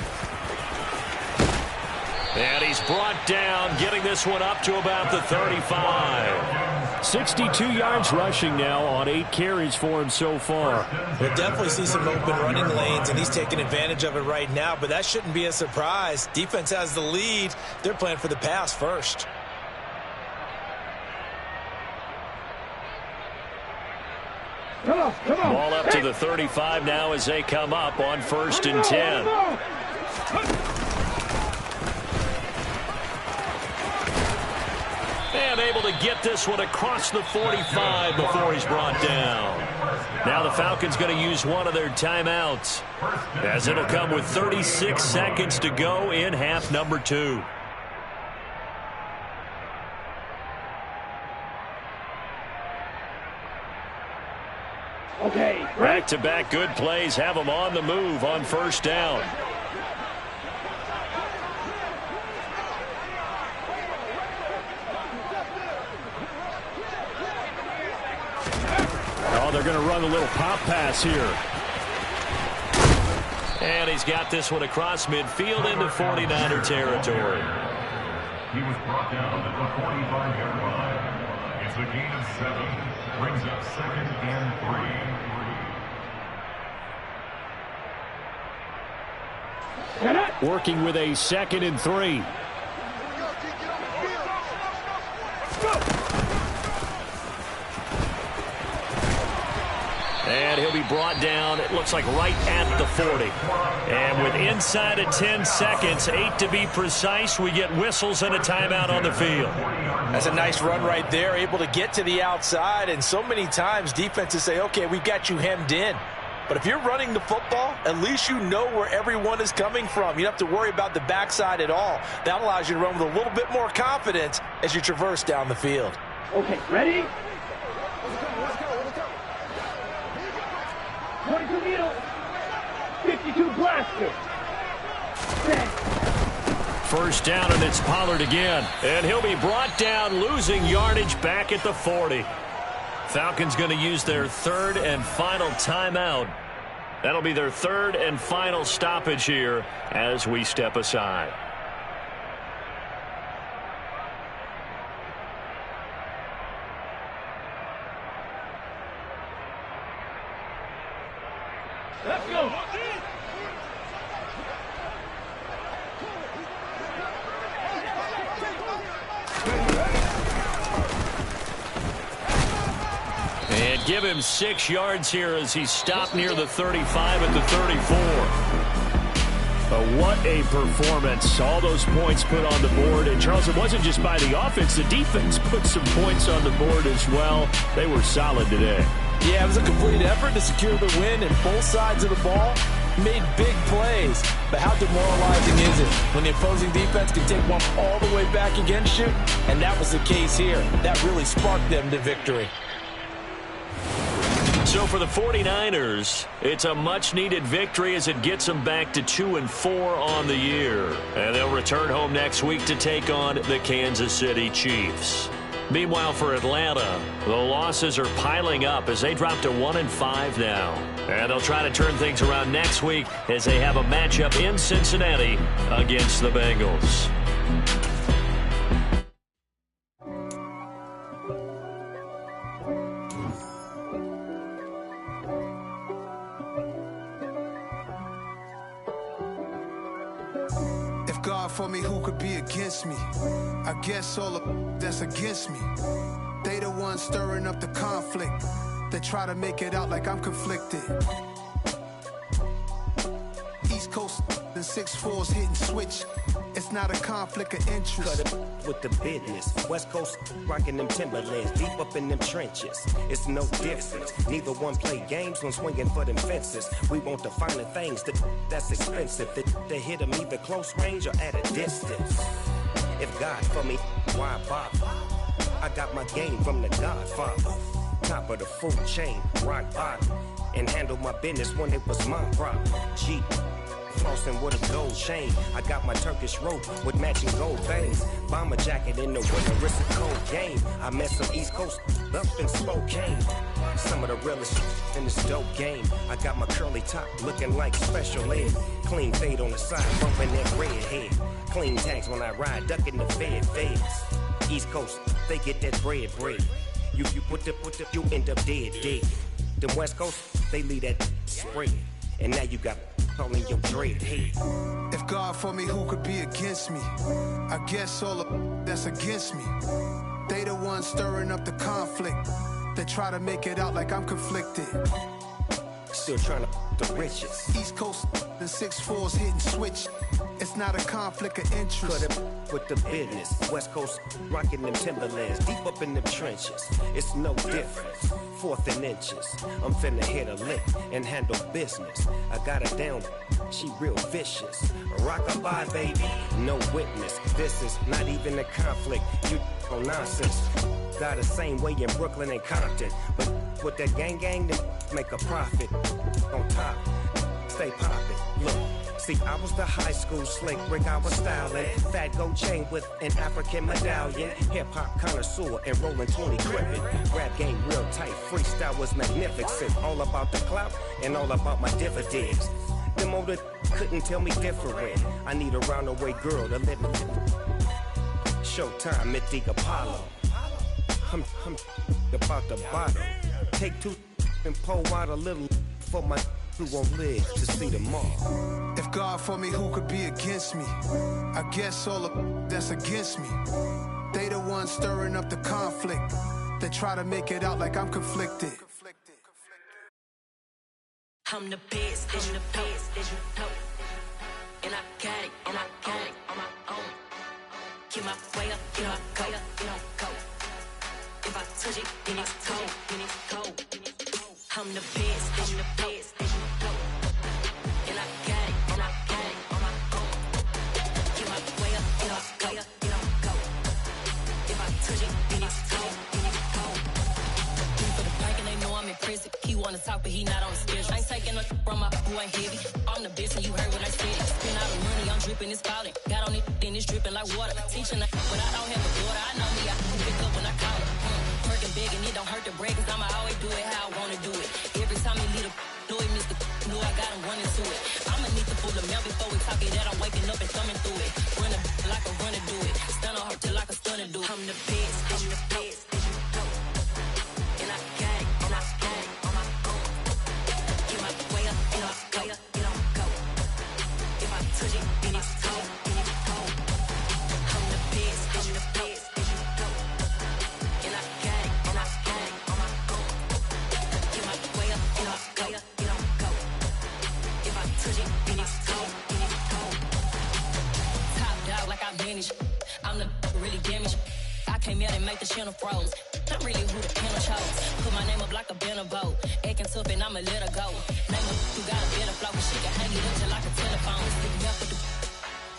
And he's brought down, getting this one up to about the 35. 62 yards rushing now on 8 carries for him so far. We'll definitely see some open running lanes, and he's taking advantage of it right now, but that shouldn't be a surprise. Defense has the lead. They're playing for the pass first. Ball up to the 35 now as they come up on 1st and 10. And able to get this one across the 45 before he's brought down. Now the Falcons going to use one of their timeouts, as it'll come with 36 seconds to go in half number 2. Back-to-back good plays have them on the move on 1st down. Oh, they're going to run a little pop pass here. And he's got this one across midfield into 49er territory. He was brought down at the 45-yard line. It's a gain of 7. Brings up 2nd and 3. Working with a 2nd and 3. And he'll be brought down, it looks like, right at the 40. And with inside of 10 seconds, 8 to be precise, we get whistles and a timeout on the field. That's a nice run right there, able to get to the outside. And so many times defenses say, okay, we've got you hemmed in. But if you're running the football, at least you know where everyone is coming from. You don't have to worry about the backside at all. That allows you to run with a little bit more confidence as you traverse down the field. Okay, ready? 22 needle, 52 blaster. First down, and it's Pollard again. And he'll be brought down, losing yardage back at the 40. Falcons going to use their third and final timeout. That'll be their third and final stoppage here as we step aside. Let's go. And give him 6 yards here as he stopped near the 35 at the 34. What a performance. All those points put on the board. And, Charles, it wasn't just by the offense. The defense put some points on the board as well. They were solid today. Yeah, it was a complete effort to secure the win, and both sides of the ball made big plays. But how demoralizing is it when the opposing defense can take one all the way back against you? And that was the case here. That really sparked them to victory. So for the 49ers, it's a much-needed victory as it gets them back to 2-4 on the year. And they'll return home next week to take on the Kansas City Chiefs. Meanwhile, for Atlanta, the losses are piling up as they drop to 1-5 now. And they'll try to turn things around next week as they have a matchup in Cincinnati against the Bengals. God for me, who could be against me? I guess all of that's against me. They the ones stirring up the conflict. They try to make it out like I'm conflicted. East Coast and 6'4's hitting switch. It's not a conflict of interest. Cut it with the business. West Coast rocking them Timberlands, deep up in them trenches. It's no difference. Neither one play games when swinging for them fences. We want the finer things that's expensive. They hit them either close range or at a distance. If God for me, why bother? I got my game from the Godfather. Top of the food chain, rock bottom. And handle my business when it was my problem. G. Flossing with a gold chain. I got my Turkish rope with matching gold veins. Bomber jacket in the winter, it's a cold game. I met some East Coast up in Spokane. Some of the realest in this dope game. I got my curly top looking like special ed. Clean fade on the side, bumping that red head. Clean tags when I ride, ducking the feds. East Coast, they get that bread. You put the, you end up dead. Them West Coast, they leave that spread. And now you got calling your dread head. If God for me, who could be against me? I guess all of that's against me. They the ones stirring up the conflict. They try to make it out like I'm conflicted. Still trying to the riches. East Coast and 6'4's hitting switch. It's not a conflict of interest. Cut it with the business. West Coast rocking them Timberlands, deep up in them trenches. It's no difference. 4th and inches. I'm finna hit a lick and handle business. I got her down, she real vicious. Rock-a-bye, baby, no witness. This is not even a conflict. You on nonsense. Got the same way in Brooklyn and Compton. But with that gang, then make a profit. On top, stay poppin'. Look. See, I was the high school slick Rick, I was styling. Fat gold chain with an African medallion. Hip-hop connoisseur and rolling 20 crippin'. Rap game real tight, freestyle was magnificent. All about the clout and all about my dividends. Them older couldn't tell me different. I need a roundaway girl to let me. Showtime at the Apollo. I'm about the bottle. Take 2 and pour out a little for my who won't live to see tomorrow. If God for me, who could be against me? I guess all of that's against me. They the ones stirring up the conflict. They try to make it out like I'm conflicted. I'm the best, I'm the best, as you know. And I got it, and I got it on my own. Get my way up, get my go, get my go. If I touch it, then it's cold, then it's cold. I'm the best, as you know. And I got it, and I got it on my own. Get my way up, get my go, get my go. If I touch it, then it's cold, then it's cold. For the bank and they know I'm in prison. He wanna talk, but he not on the schedule. I ain't taking no from my who ain't heavy. I'm the best and you heard what I said. Spend all the money, I'm dripping, it's falling. Got on it, then it's dripping like water. Teaching but I don't have a daughter. I know me, I can pick up when I call her. Working big and it don't hurt to break, cause I'ma always do it how I wanna do it. Every time he lead a do it, Mr. Know I got him running to it. I'ma need to pull the mail before we talk it that I'm waking up and thumbing through it. Run like a runner do it. Stun on her till like a stunner do it. I'm the best, I'm the best, as you know. And I got it, and I got it on my own. Get my way up, get my go, get on go. If I touch it, then it's cold, then it's cold. I'm the best, as you know. And I got it, and I got it on my own. Get my way up, get my go, get on go. If I touch it, then it's cold, then it's cold. Top dog like I manage. I'm the really damaged. I came out and make the channel froze. I'm really who the panel chose. Put my name up like a banner boat. Acting tough and I'ma let her go. Name her who got a better flow, but she can hang it up just like a telephone. Stick me up with the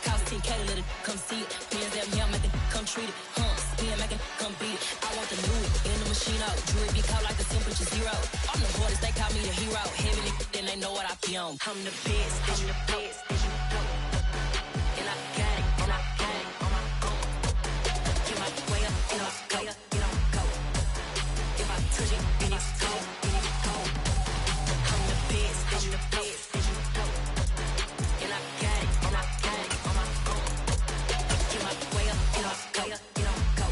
cost 10K to let it come see it. Hands that me, make it come treat it. Spin, make it come beat it. I want the new in the machine out. Jewelry be caught like the temperature zero. I'm the hardest, they call me the hero. Heavy then they know what I be on. I'm the best, I'm the best, as you know. And I got it, and I got it on my own. Get my way up, get my go, get on go. If I touch it, then it's cold, then it's cold. I'm the best, I'm the best, as you know. And I got it, and I got it on my own. Get my way up, get my go, get on go.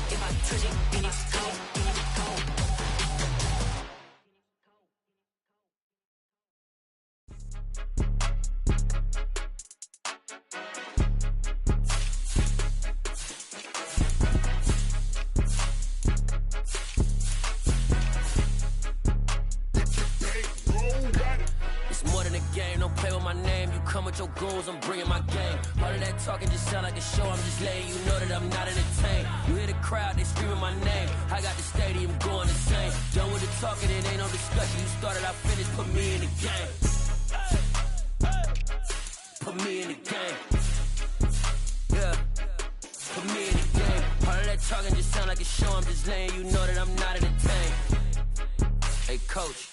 If I touch it, then it's cold, then it's cold. It's more than a game, don't play with my name. You come with your goons, I'm bringing my game. All of that talking just sound like a show, I'm just letting you know that I'm not entertained. You hear the crowd, they screaming my name. I got the stadium going insane. Done with the talking, it ain't no discussion. You started, I finished, put me in the game. Put me in the game. Yeah, put me in the game. All of that talking just sound like a show, I'm just letting you know that I'm not entertained. Hey coach,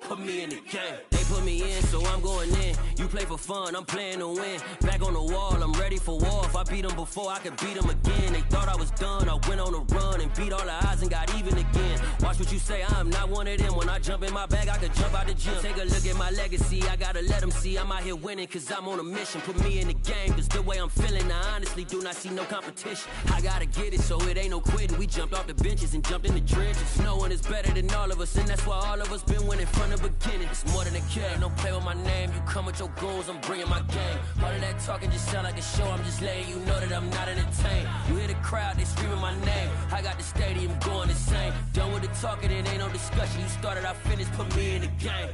put me in the game. They put me in, so I'm going in. You play for fun, I'm playing to win. Back on the wall, I'm ready for war. If I beat them before, I could beat them again. They thought I was done, I went on a run and beat all the odds and got even again. Watch what you say, I'm not one of them. When I jump in my bag, I could jump out the gym. Take a look at my legacy, I gotta let them see I'm out here winning, cause I'm on a mission. Put me in the game, cause the way I'm feeling, I honestly do not see no competition. I gotta get it, so it ain't no quitting. We jumped off the benches and jumped in the trenches. No one is better than all of us, and that's why all of us been winning from the beginning. It's more than a game, don't play with my name. You come with your goons, I'm bringing my game. All of that talking just sound like a show, I'm just letting you know that I'm not entertained. You hear the crowd, they screaming my name. I got the stadium going insane. Done with the talking, it ain't no discussion. You started, I finished, put me in the game.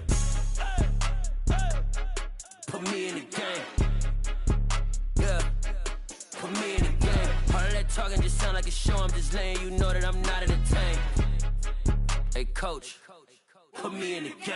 Put me in the game. Yeah, put me in the game. All of that talking just sound like a show, I'm just letting you know that I'm not entertained. Hey coach, put me in the game.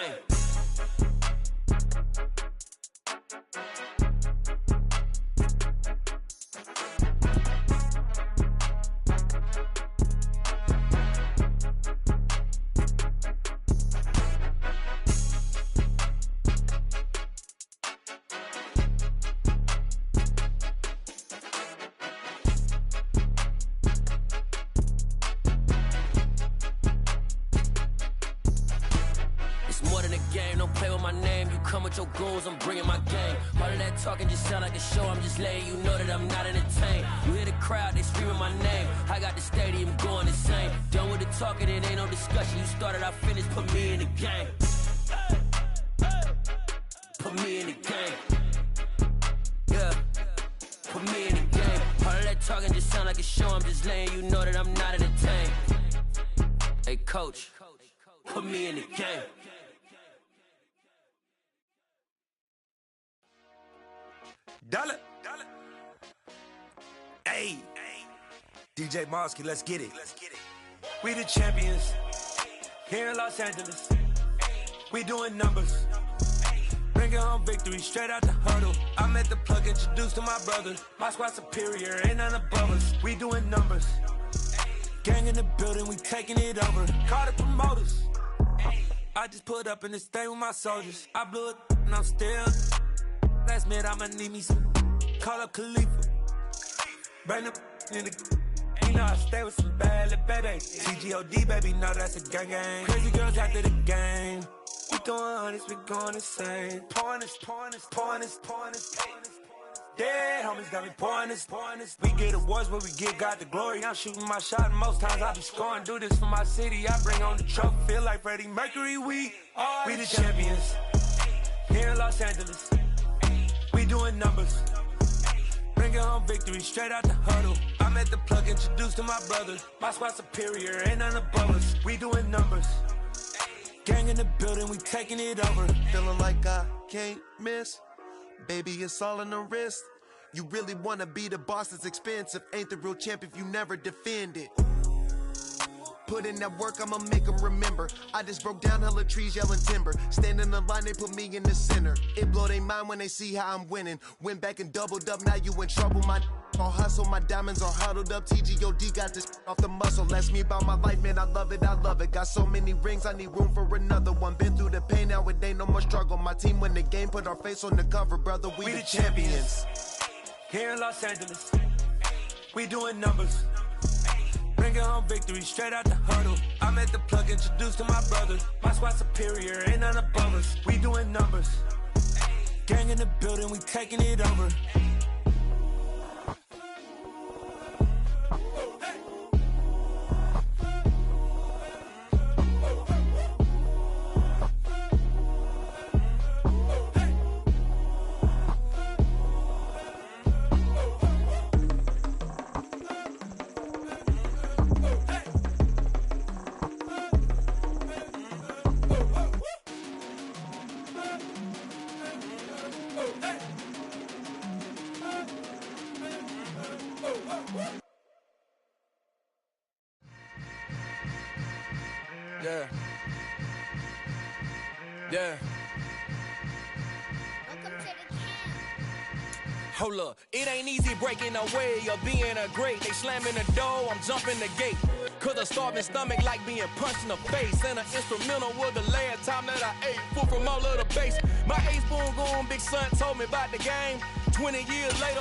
Your goals, I'm bringing my game. All of that talking just sound like a show, I'm just letting you know that I'm not entertained. You hear the crowd, they screaming my name. I got the stadium going insane. Done with the talking, it ain't no discussion. You started, I finished, put me in the game. Put me in the game. Yeah, put me in the game. All of that talking just sound like a show, I'm just letting you know that I'm not entertained. Hey coach, put me in the game. Dollar. Hey, DJ Mosky, let's get it. We the champions here in Los Angeles. We doing numbers. Bringing home victory straight out the huddle. I'm at the plug, introduced to my brother. My squad superior, ain't none above us. We doing numbers. Gang in the building, we taking it over. Call the promoters. I just put up in this thing with my soldiers. I blew it and I'm still. Last minute I'ma need me some. Call up Khalifa. Bring them in the. You know I stay with some bad little baby. TGOD baby, know that's a gang gang. Crazy girls after the game. We going honest, we going insane. Pouring this. Dead homies got me pouring this. We get awards where we get God the glory. I'm shooting my shot and most times I be scoring. Do this for my city, I bring on the trophy. Feel like Freddie Mercury, we the champions here in Los Angeles. We doing numbers. Bringing home victory straight out the huddle. I'm at the plug, introduced to my brother. My squad superior, ain't none above us. We doing numbers. Gang in the building, we taking it over. Feeling like I can't miss. Baby, it's all in the wrist. You really wanna be the boss, it's expensive. Ain't the real champ if you never defend it. Put in that work, I'ma make them remember. I just broke down hella trees, yelling timber. Stand in the line, they put me in the center. It blow their mind when they see how I'm winning. Went back and doubled up, now you in trouble. My all hustle, my diamonds are huddled up. TGOD got this off the muscle. Ask me about my life, man, I love it. Got so many rings, I need room for another one. Been through the pain, now it ain't no more struggle. My team win the game, put our face on the cover, brother. We the champions here in Los Angeles. We doing numbers. Bringing home victory straight out the huddle. I'm at the plug, introduced to my brother. My squad superior, ain't none above us. We doing numbers. Gang in the building, we taking it over. Yeah. Hold up, it ain't easy breaking away or being a great. They slamming the door, I'm jumping the gate. Cause a starving stomach like being punched in the face. And an instrumental was the last time that I ate. Food from all of the base. My ace boom goon, big son told me about the game. 20 years later,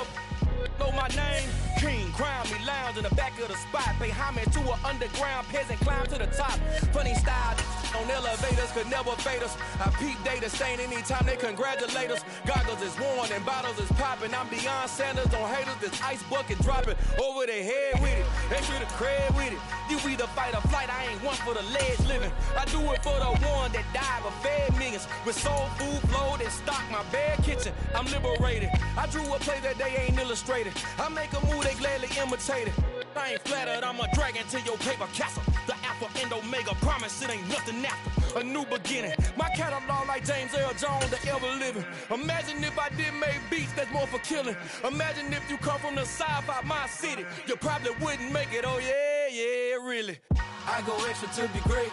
know my name. King, crown me, lounge in the back of the spot. Pay homage to an underground peasant, climb to the top. Funny style on elevators could never fade us. I peep data stain anytime they congratulate us. Goggles is worn and bottles is popping. I'm Deion Sanders on haters, this ice bucket dropping over their head with it. Extra the cred with it. You either fight or flight, I ain't one for the ledge living. I do it for the one that died but fed millions. With soul food flowed and stocked my bad kitchen. I'm liberated. I drew a play that they ain't illustrated. I make a move, they gladly imitate it. I ain't flattered, I'm a dragon to your paper castle. The Alpha and Omega, promise it ain't nothing after. A new beginning. My catalog like James Earl Jones, the ever living. Imagine if I did make beats that's more for killing. Imagine if you come from the sci-fi, my city. You probably wouldn't make it, oh yeah, really. I go extra to be great.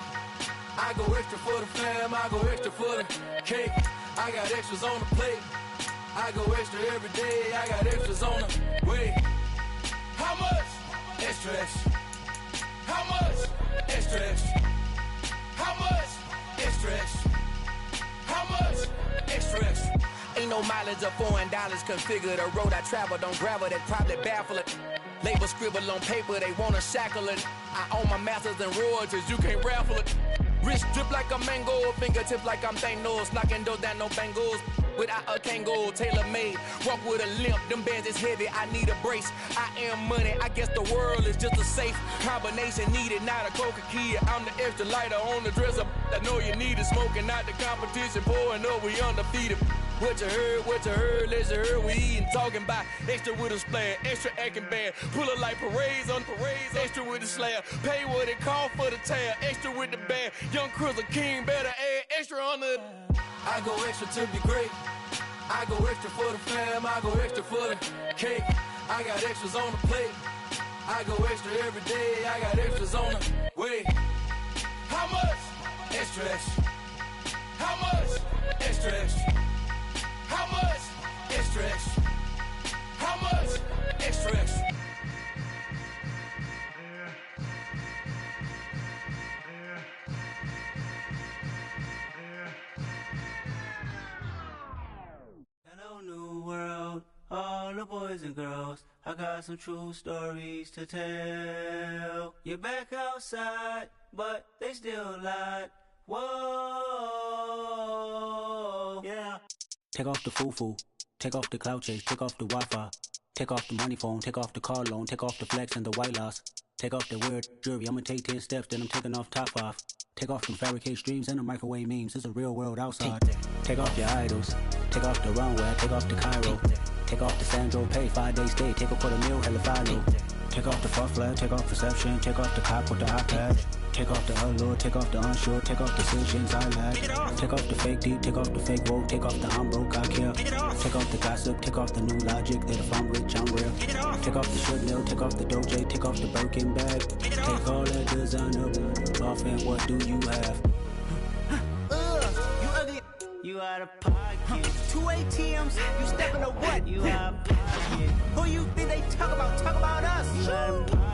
I go extra for the fam, I go extra for the cake. I got extras on the plate. I go extra every day, I got extras on the way. How much? Extra, extra. How much? Extra, extra. How much? Extra, extra. How much? Extra, extra. Ain't no mileage of $4 configure the road I travel. Don't gravel, that probably baffle it. Label scribble on paper, they wanna shackle it. I own my masters and royalties, you can't raffle it. Wrist drip like a mango, fingertips like I'm Thanos. Knocking those down, no bangles. Without a Kangol, tailor-made. Walk with a limp, them bands is heavy, I need a brace. I am money, I guess the world is just a safe combination needed, not a coca key. I'm the extra lighter on the dresser. I know you need it, smoking, not the competition. Pouring up, we undefeated. What you heard, let's hear we eatin', talking about extra with a splash, extra acting bad. Pull it like parades on parades, extra with the slab. Pay what it call for the tab, extra with the bag. Young Cruiser King better add extra on the. I go extra to be great. I go extra for the fam, I go extra for the cake. I got extras on the plate. I go extra every day, I got extras on the way. How much? Extra, extra. How much? Extra, extra. How much? Extra, extra. How much? Extra, extra. Hello, new world, all the boys and girls. I got some true stories to tell. You're back outside, but they still lied. Whoa, yeah. Take off the foo-foo, take off the cloud chase, take off the Wi-Fi, take off the money phone, take off the car loan, take off the flex and the white loss, take off the weird jewelry. I'ma take 10 steps, then I'm taking off top 5. Take off them fabricate streams and the microwave memes. It's a real world outside. Take off your idols, take off the runway, take off the Cairo, take off the Sandro pay, 5-day stay, take off for the meal, hella follow. Take off the fuck flag, take off perception, take off the cop with the iPad. Take off the allure, take off the unsure, take off the decisions I lack. Take off the fake deep, take off the fake woke, take off the I'm broke, I care. Take off the gossip, take off the new logic that if I'm rich, I'm real. Take off the shit mill, take off the doje, take off the Birkin bag. Take all that designer off and what do you have? You ugly, you out of pocket. 2 ATMs, you stepping to what? You out of pocket. Who you think they talk about? Talk about us. You out of pocket.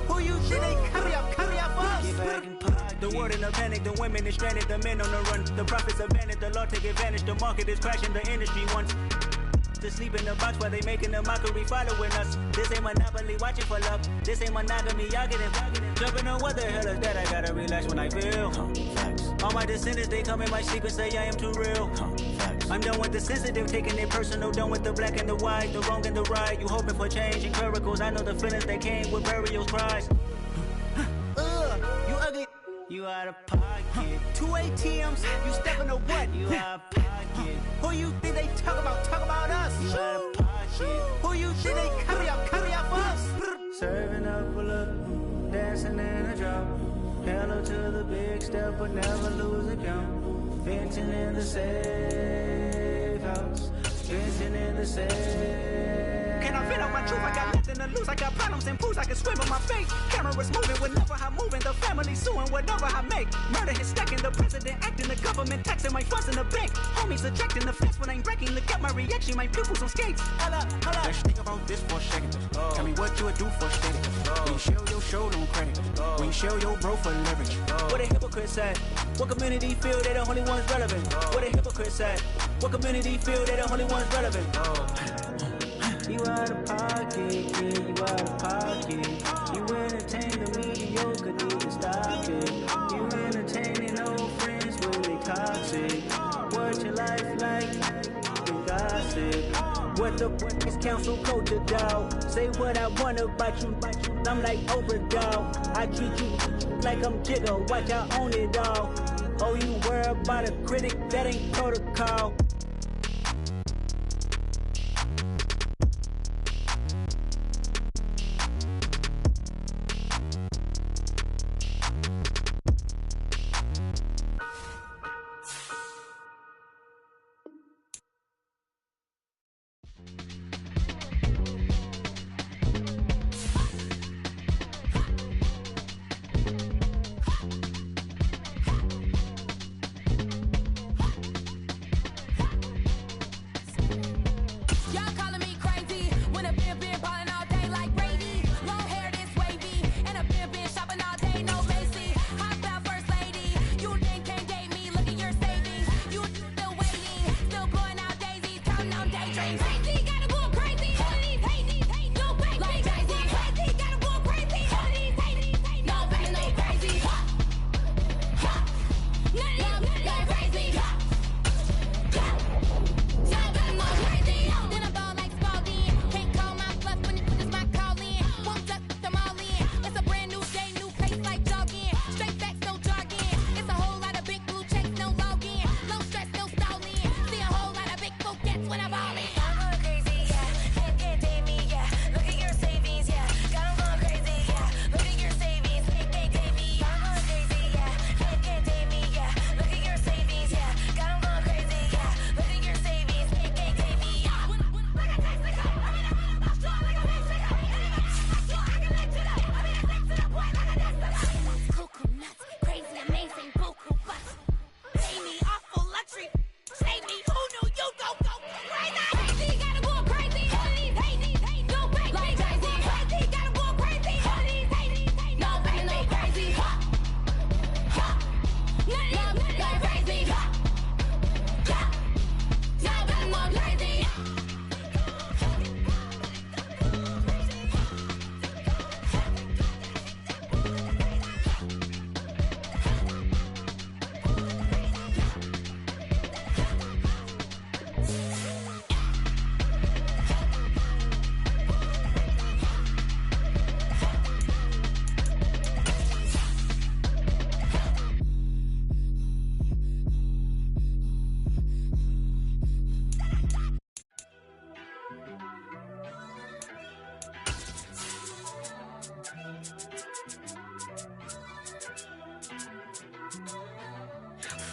Who you think they carry up us? Get back in pocket. The world in a panic, the women is stranded, the men on the run. The profits abandoned, the law take advantage. The market is crashing, the industry wants to sleep in the box while they making a mockery following us. This ain't Monopoly, watching for love. This ain't monogamy, y'all get it. Jumping on what the hell is that? I gotta relax when I feel. All my descendants, they come in my sleep and say I am too real. I'm done with the sensitive, taking it personal. Done with the black and the white, the wrong and the right. You hoping for change and miracles. I know the feelings that came with burials, cries. You ugly. You out of pocket. 2 ATMs, you stepping to what? You out of pocket. Who you think they talk about? Talk about us. You out of pocket. Who you think they carry up us? Serving up a look, dancing in a drop. Hello to the big step, but never lose a count. Venting in the safe house. Venting in the safe. Can I vent out my truth? I got nothing to lose. I got problems and pools. I can swim on my fate. Cameras moving whenever I'm moving. The family suing whatever I make. Murder is stacking. The president acting. The government taxing my funds in the bank. Homies ejecting the fence when I'm breaking. Look at my reaction. My pupils on skates. Hold up. Let's think about this for a second. Tell me what you would do for a steady. When you show your show, no credit. When you show your bro for leverage. What a hypocrite said. What community feel they the only ones relevant? What a hypocrite said. What community feel they the only ones relevant? You out of pocket, yeah, you out of pocket. You entertain the mediocre, need to stop it. You entertaining old friends when they toxic. What's your life like? You gossip. What the fuck is council culture, dog? Say what I want about you. I'm like overdog. I treat you like I'm Jigga. Watch I own it all. Oh, you worry about a critic? That ain't protocol.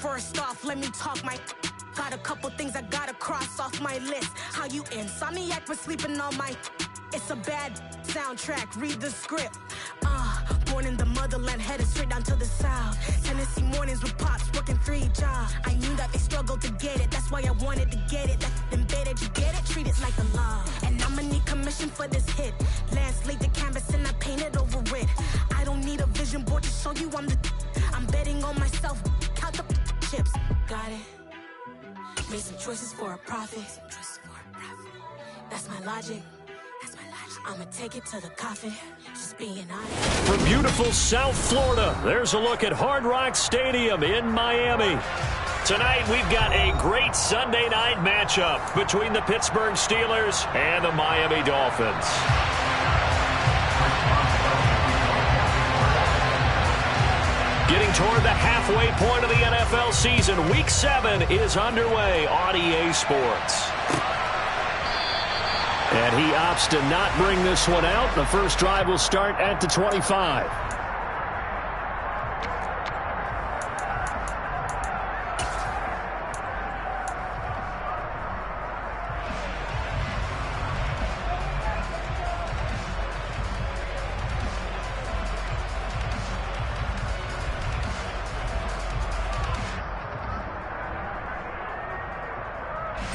First off, let me talk my. Got a couple things I gotta cross off my list. How you insomniac for sleeping on my. It's a bad soundtrack, read the script. Born in the motherland, headed straight down to the south. Tennessee mornings with pops, working 3 jobs. I knew that they struggled to get it, that's why I wanted to get it. That embedded, you get it, treat it like a law. And I'ma need commission for this hit. Lance laid the canvas and I painted over it. I don't need a vision board to show you I'm betting on myself, count the chips. Got it. Made some choices for a profit. That's my logic. I'ma take it to the coffin, just being honest. From beautiful South Florida, there's a look at Hard Rock Stadium in Miami. Tonight, we've got a great Sunday night matchup between the Pittsburgh Steelers and the Miami Dolphins. Getting toward the halfway point of the NFL season, Week 7 is underway on EA Sports. And he opts to not bring this one out. The first drive will start at the 25.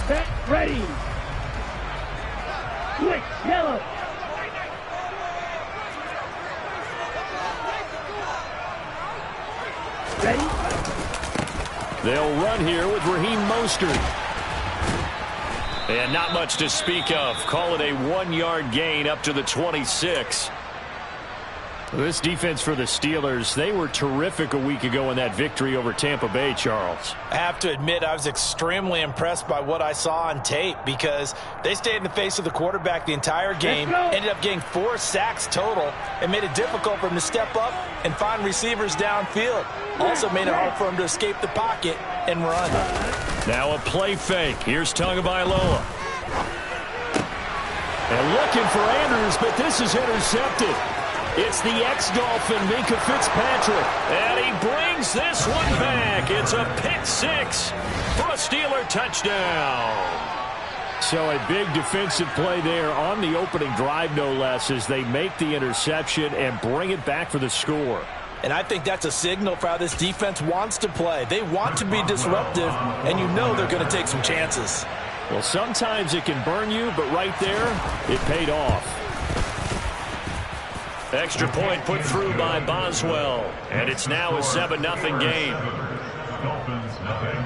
Set, ready. Switch, yellow. Ready? They'll run here with Raheem Mostert. And not much to speak of. Call it a 1-yard gain up to the 26. This defense for the Steelers, they were terrific a week ago in that victory over Tampa Bay, Charles. I have to admit, I was extremely impressed by what I saw on tape because they stayed in the face of the quarterback the entire game, ended up getting 4 sacks total, and made it difficult for him to step up and find receivers downfield. Also made it hard for him to escape the pocket and run. Now a play fake. Here's Tagovailoa. And looking for Andrews, but this is intercepted. It's the ex-Dolphin, Minkah Fitzpatrick. And he brings this one back. It's a pick 6 for a Steeler touchdown. So a big defensive play there on the opening drive, no less, as they make the interception and bring it back for the score. And I think that's a signal for how this defense wants to play. They want to be disruptive, and you know they're going to take some chances. Well, sometimes it can burn you, but right there, it paid off. Extra point put through by Boswell, and it's now a 7-0 game. Dolphins, nothing.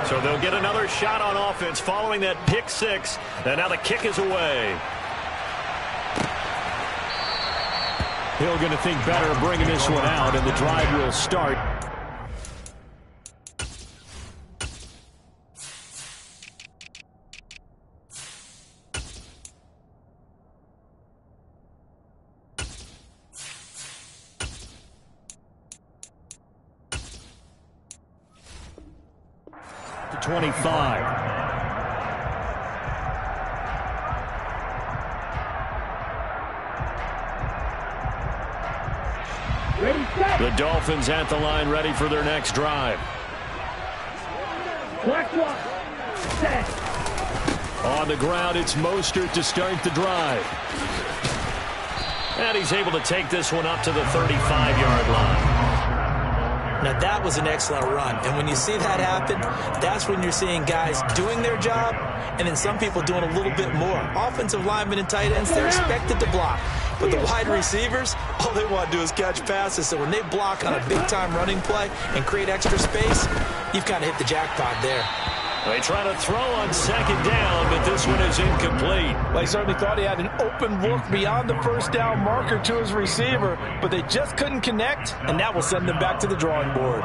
So they'll get another shot on offense following that pick 6, and now the kick is away. Hill going to think better of bringing this one out, and the drive will start. To 25. The Dolphins at the line, ready for their next drive. Set. On the ground, it's Mostert to start the drive. And he's able to take this one up to the 35-yard line. Now, that was an excellent run. And when you see that happen, that's when you're seeing guys doing their job and then some people doing a little bit more. Offensive linemen and tight ends, they're expected to block. But the wide receivers, all they want to do is catch passes. So when they block on a big-time running play and create extra space, you've kind of hit the jackpot there. They try to throw on second down, but this one is incomplete. Well, he certainly thought he had an open look beyond the first down marker to his receiver, but they just couldn't connect, and that will send them back to the drawing board.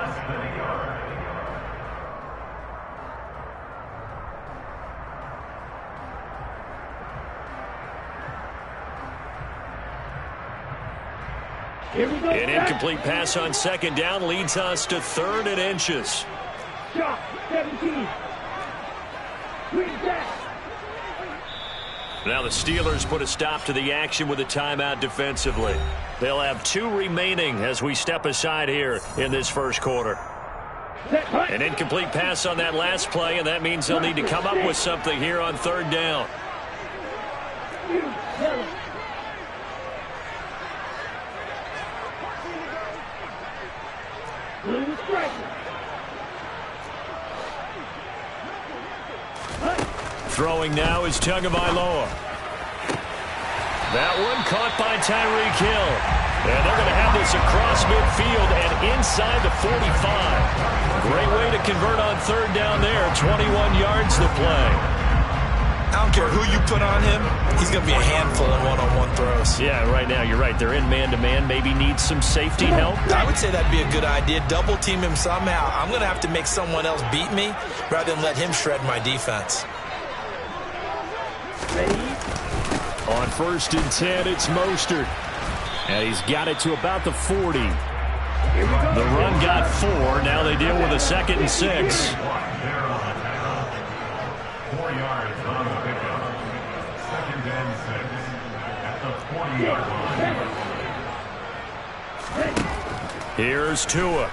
An incomplete pass on second down leads us to 3rd and inches. Shot, 17. Now the Steelers put a stop to the action with a timeout defensively. They'll have 2 remaining as we step aside here in this first quarter. An incomplete pass on that last play, and that means they'll need to come up with something here on 3rd down. Throwing now is Tagovailoa. That one caught by Tyreek Hill. And they're going to have this across midfield and inside the 45. Great way to convert on 3rd down there. 21 yards to play. I don't care who you put on him. He's going to be a handful in one-on-one throws. Yeah, right now you're right. They're in man-to-man. Maybe needs some safety help. I would say that'd be a good idea. Double team him somehow. I'm going to have to make someone else beat me rather than let him shred my defense. On 1st and 10, it's Mostert. And he's got it to about the 40. The run got 4. Now they deal with a 2nd and 6. 4 yards on the pickup. 2nd and 6 at the 40-yard line. Here's Tua.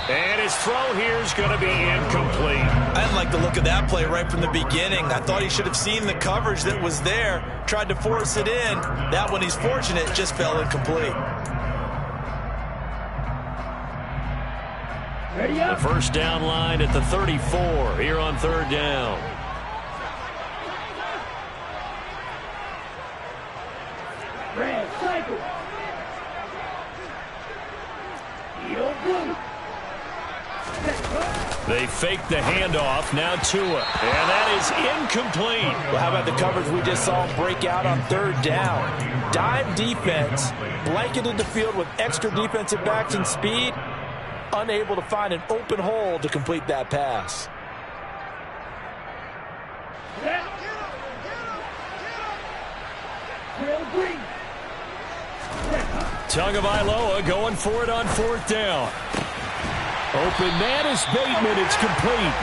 And his throw here is going to be incomplete. I didn't like the look of that play right from the beginning. I thought he should have seen the coverage that was there, tried to force it in. That one, he's fortunate, just fell incomplete. The first down line at the 34 here on 3rd down. Red cycle. Yellow blue. They fake the handoff. Now Tua. And that is incomplete. Well, how about the coverage we just saw break out on 3rd down? Dime defense, blanketed the field with extra defensive backs and speed, unable to find an open hole to complete that pass. Tagovailoa going for it on 4th down. Open man is Bateman. It's complete.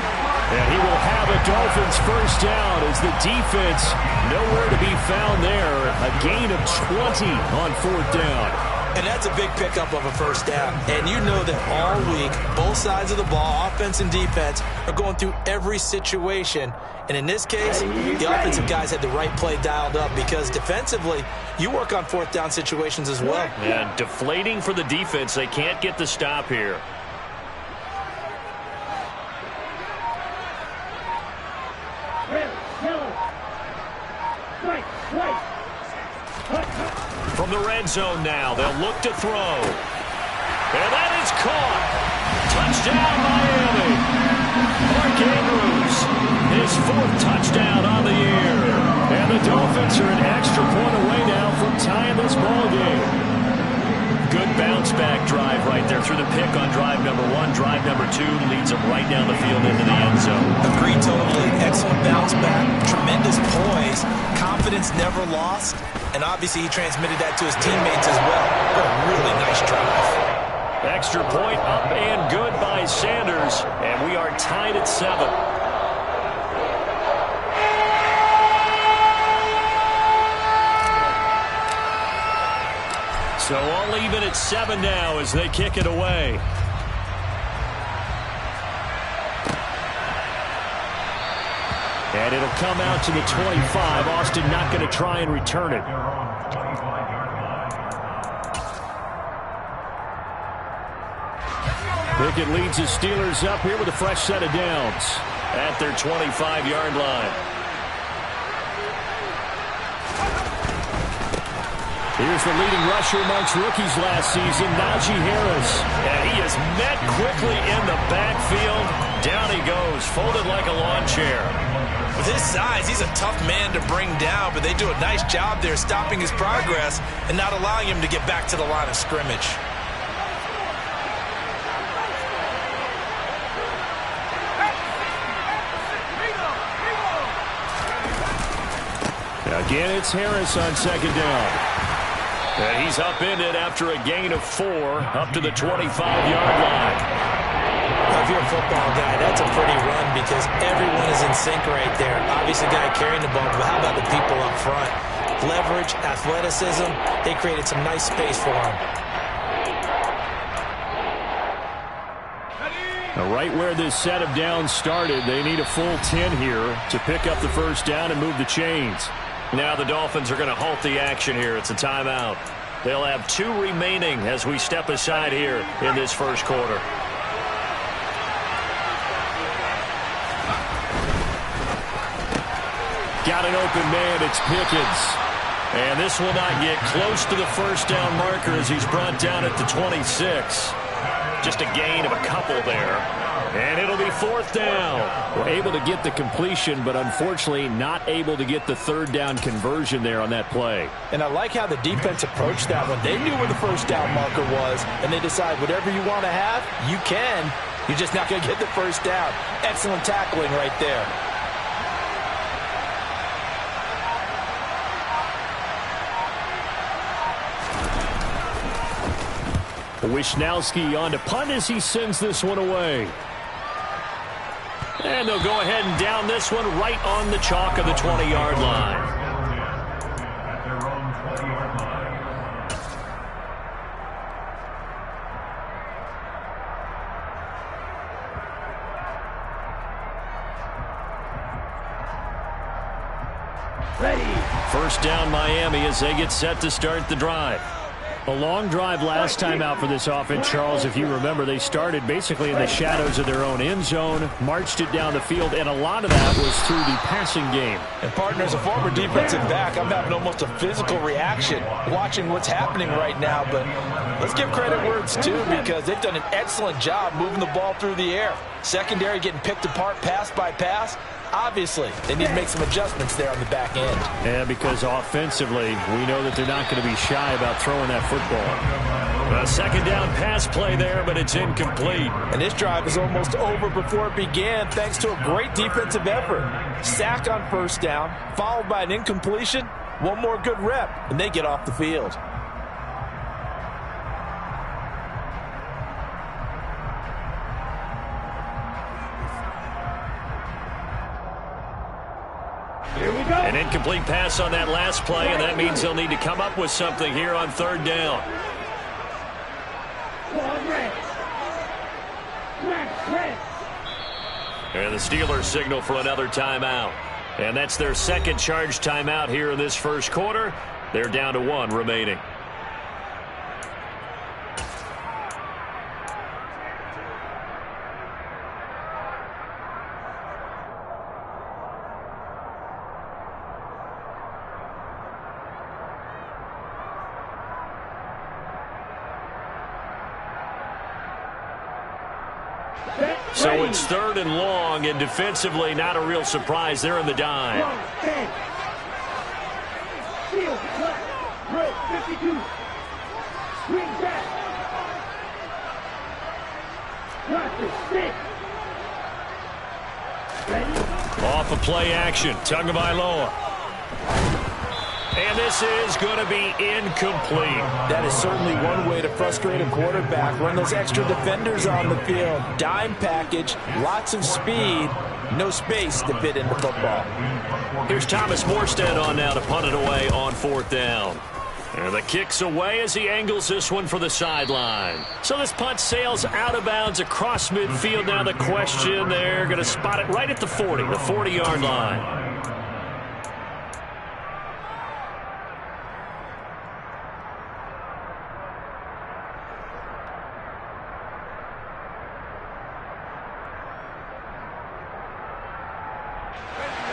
And he will have a Dolphins first down as the defense nowhere to be found there. A gain of 20 on 4th down. And that's a big pickup of a first down. And you know that all week, both sides of the ball, offense and defense, are going through every situation. And in this case, the offensive guys had the right play dialed up because defensively, you work on 4th down situations as well. And deflating for the defense. They can't get the stop here. From the red zone now, they'll look to throw. And that is caught. Touchdown, Miami. Mark Andrews, his 4th touchdown on the year. And the Dolphins are an extra point away now from tying this ball game. Good bounce-back drive right there through the pick on drive number 1. Drive number 2 leads them right down the field into the end zone. Agreed totally. Excellent bounce-back. Tremendous poise. Confidence never lost. And obviously he transmitted that to his teammates as well. What a really nice drive. Extra point up and good by Sanders. And we are tied at 7. So all even at 7 now as they kick it away. And it'll come out to the 25. Austin not going to try and return it. Pickett leads the Steelers up here with a fresh set of downs at their 25-yard line. Here's the leading rusher amongst rookies last season, Najee Harris. And he is met quickly in the backfield. Down he goes, folded like a lawn chair. With his size, he's a tough man to bring down, but they do a nice job there stopping his progress and not allowing him to get back to the line of scrimmage. Again, it's Harris on 2nd down. And he's upended after a gain of 4 up to the 25-yard line. if you're a football guy, that's a pretty run because everyone is in sync right there. Obviously, the guy carrying the ball, but how about the people up front? Leverage, athleticism, they created some nice space for him. Now, right where this set of downs started, they need a full 10 here to pick up the first down and move the chains. Now the Dolphins are going to halt the action here. It's a timeout. They'll have 2 remaining as we step aside here in this first quarter. Got an open man. It's Pickens. And this will not get close to the first down marker as he's brought down at the 26. Just a gain of a couple there. And it'll be 4th down. We're able to get the completion, but unfortunately not able to get the 3rd down conversion there on that play. And I like how the defense approached that one. They knew where the first down marker was, and they decide whatever you want to have, you can. You're just not going to get the first down. Excellent tackling right there. Wisnowski on to punt as he sends this one away. And they'll go ahead and down this one right on the chalk of the 20-yard line. At their own 20-yard line. Ready. First down Miami as they get set to start the drive. A long drive last time out for this offense, Charles. If you remember, they started basically in the shadows of their own end zone, marched it down the field, and a lot of that was through the passing game. And partner, as a former defensive back, I'm having almost a physical reaction watching what's happening right now. But let's give credit where it's due because they've done an excellent job moving the ball through the air. Secondary getting picked apart pass by pass. Obviously, they need to make some adjustments there on the back end. Yeah, because offensively, we know that they're not going to be shy about throwing that football. A second down pass play there, but it's incomplete. And this drive is almost over before it began thanks to a great defensive effort. Sack on first down, followed by an incompletion. One more good rep, and they get off the field. An incomplete pass on that last play, and that means they'll need to come up with something here on 3rd down. And the Steelers signal for another timeout. And that's their second charge timeout here in this first quarter. They're down to 1 remaining. So it's 3rd and long, and defensively not a real surprise. They're in the dime. Off of play action, Tagovailoa. And this is going to be incomplete. That is certainly one way to frustrate a quarterback. Run those extra defenders on the field. Dime package, lots of speed, no space to fit into football. Here's Thomas Morstead on now to punt it away on 4th down. And the kick's away as he angles this one for the sideline. So this punt sails out of bounds across midfield. Now the question, they're going to spot it right at the 40, the 40-yard line.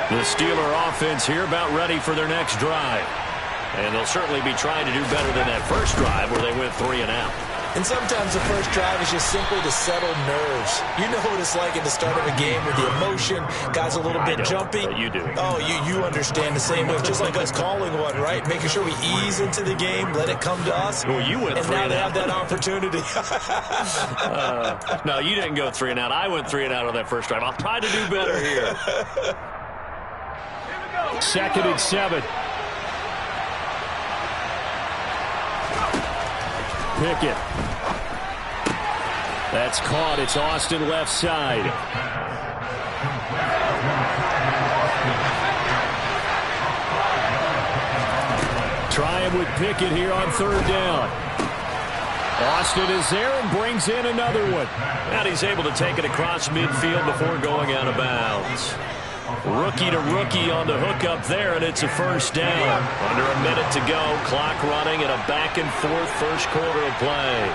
The Steeler offense here about ready for their next drive. And they'll certainly be trying to do better than that first drive where they went 3 and out. And sometimes the first drive is just simply to settle nerves. You know what it's like at the start of a game with the emotion, guys a little bit jumpy. But you do. Oh, you understand the same way. Just like us calling one, right? Making sure we ease into the game, let it come to us. Well, you went 3 and out. And now they have that opportunity. No, you didn't go 3 and out. I went 3 and out on that first drive. I'll try to do better here. 2nd and 7. Pickett. That's caught. It's Austin left side. Trying with Pickett here on third down. Austin is there and brings in another one. And he's able to take it across midfield before going out of bounds. Rookie to rookie on the hook up there, and it's a first down. Under a minute to go, clock running, and a back-and-forth first quarter of play.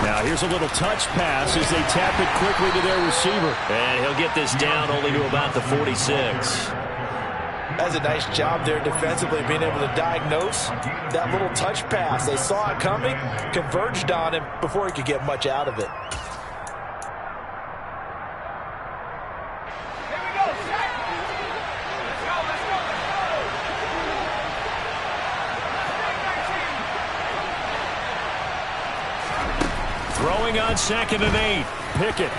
Now here's a little touch pass as they tap it quickly to their receiver. And he'll get this down only to about the 46. That's a nice job there defensively, being able to diagnose that little touch pass. They saw it coming, converged on him before he could get much out of it. Throwing on 2nd and 8. Pickett.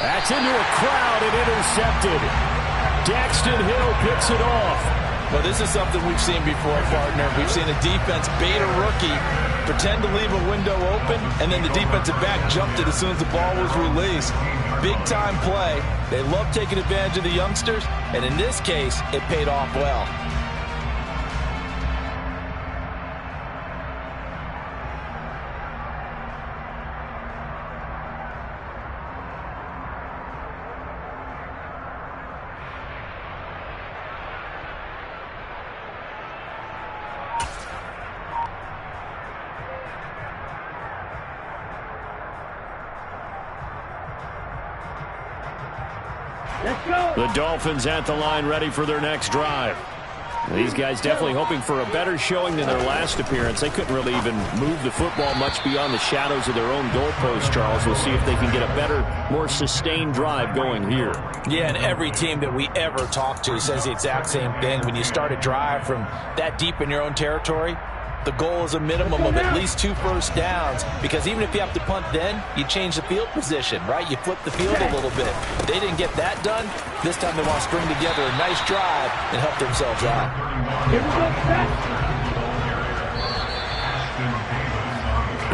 That's into a crowd and intercepted. Daxton Hill picks it off. Well, this is something we've seen before, partner. We've seen a defense bait a rookie, pretend to leave a window open, and then the defensive back jumped it as soon as the ball was released. Big-time play. They love taking advantage of the youngsters, and in this case, it paid off well. The Dolphins at the line, ready for their next drive. These guys definitely hoping for a better showing than their last appearance. They couldn't really even move the football much beyond the shadows of their own goalpost, Charles. We'll see if they can get a better, more sustained drive going here. Yeah, and every team that we ever talk to says the exact same thing. When you start a drive from that deep in your own territory, the goal is a minimum of at least 2 first downs, because even if you have to punt then, you change the field position, right? You flip the field a little bit. They didn't get that done. This time they want to string together a nice drive and help themselves out.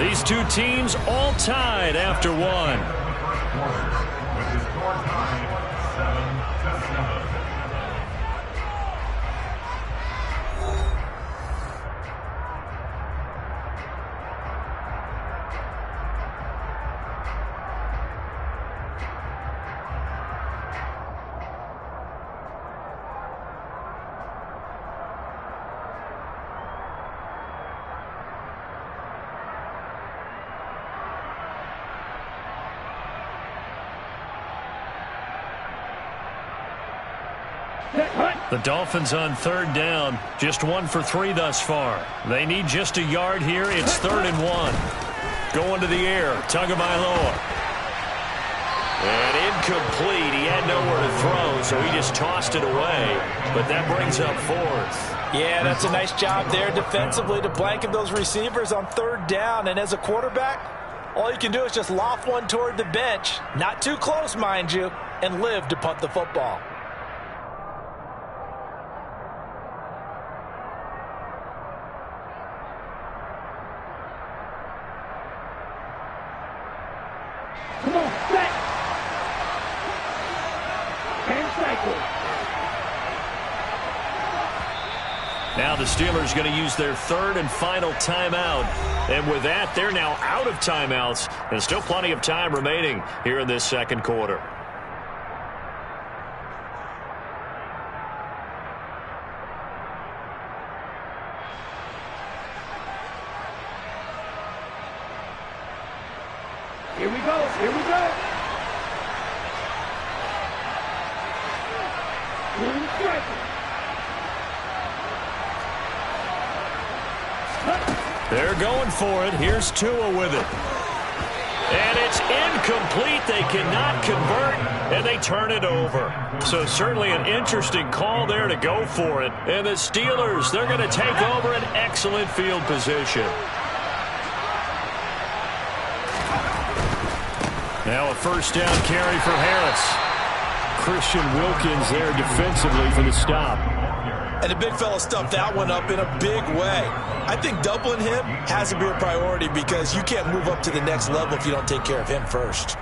These two teams all tied after one. With the score tied 7-7. The Dolphins on third down, just 1 for 3 thus far. They need just a yard here. It's 3rd and 1. Going to the air, Tagovailoa. And incomplete. He had nowhere to throw, so he just tossed it away. But that brings up 4th. Yeah, that's a nice job there defensively to blanket those receivers on 3rd down. And as a quarterback, all you can do is just loft one toward the bench, not too close, mind you, and live to punt the football. Come on, set. And cycle. Now the Steelers going to use their 3rd and final timeout. And with that, they're now out of timeouts. And still plenty of time remaining here in this second quarter. Here we go. Here we go. They're going for it. Here's Tua with it. And it's incomplete. They cannot convert, and they turn it over. So certainly an interesting call there to go for it. And the Steelers, they're going to take over an excellent field position. Now a first down carry for Harris. Christian Wilkins there defensively for the stop. And the big fella stuffed that one up in a big way. I think doubling him has to be a priority because you can't move up to the next level if you don't take care of him first.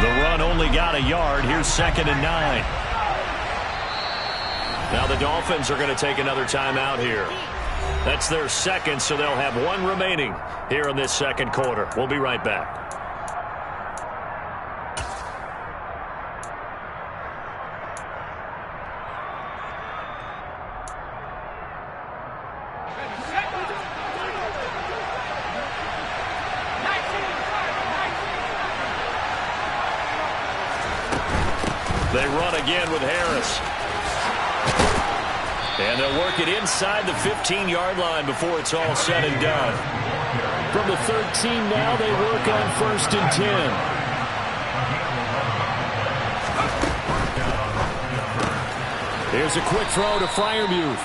The run only got a yard. Here's 2nd and 9. Now the Dolphins are going to take another timeout here. That's their second, so they'll have one remaining here in this second quarter. We'll be right back. They run again with Harris. And they'll work it inside the 15-yard line before it's all said and done. From the 13 now, they work on 1st and 10. Here's a quick throw to Freiermuth.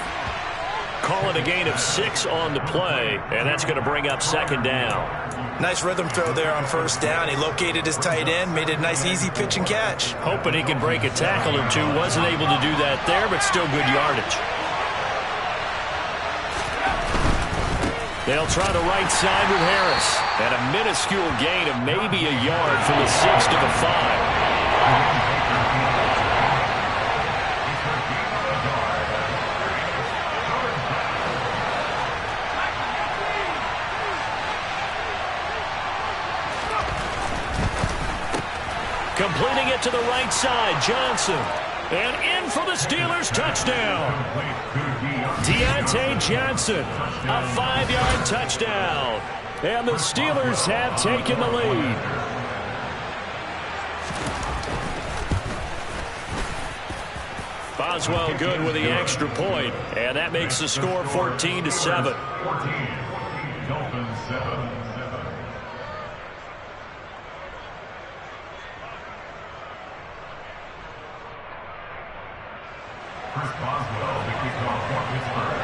Call it a gain of 6 on the play, and that's going to bring up 2nd down. Nice rhythm throw there on 1st down. He located his tight end, made it a nice easy pitch and catch. Hoping he can break a tackle or two. Wasn't able to do that there, but still good yardage. They'll try the right side with Harris. And a minuscule gain of maybe a yard from the 6 to the 5. Completing it to the right side, Johnson. And in for the Steelers touchdown. Deontay Johnson, a 5-yard touchdown. And the Steelers have taken the lead. Boswell good with the extra point, and that makes the score 14-7. Dolphins 7. Chris Boswell, the kickoff for Pittsburgh.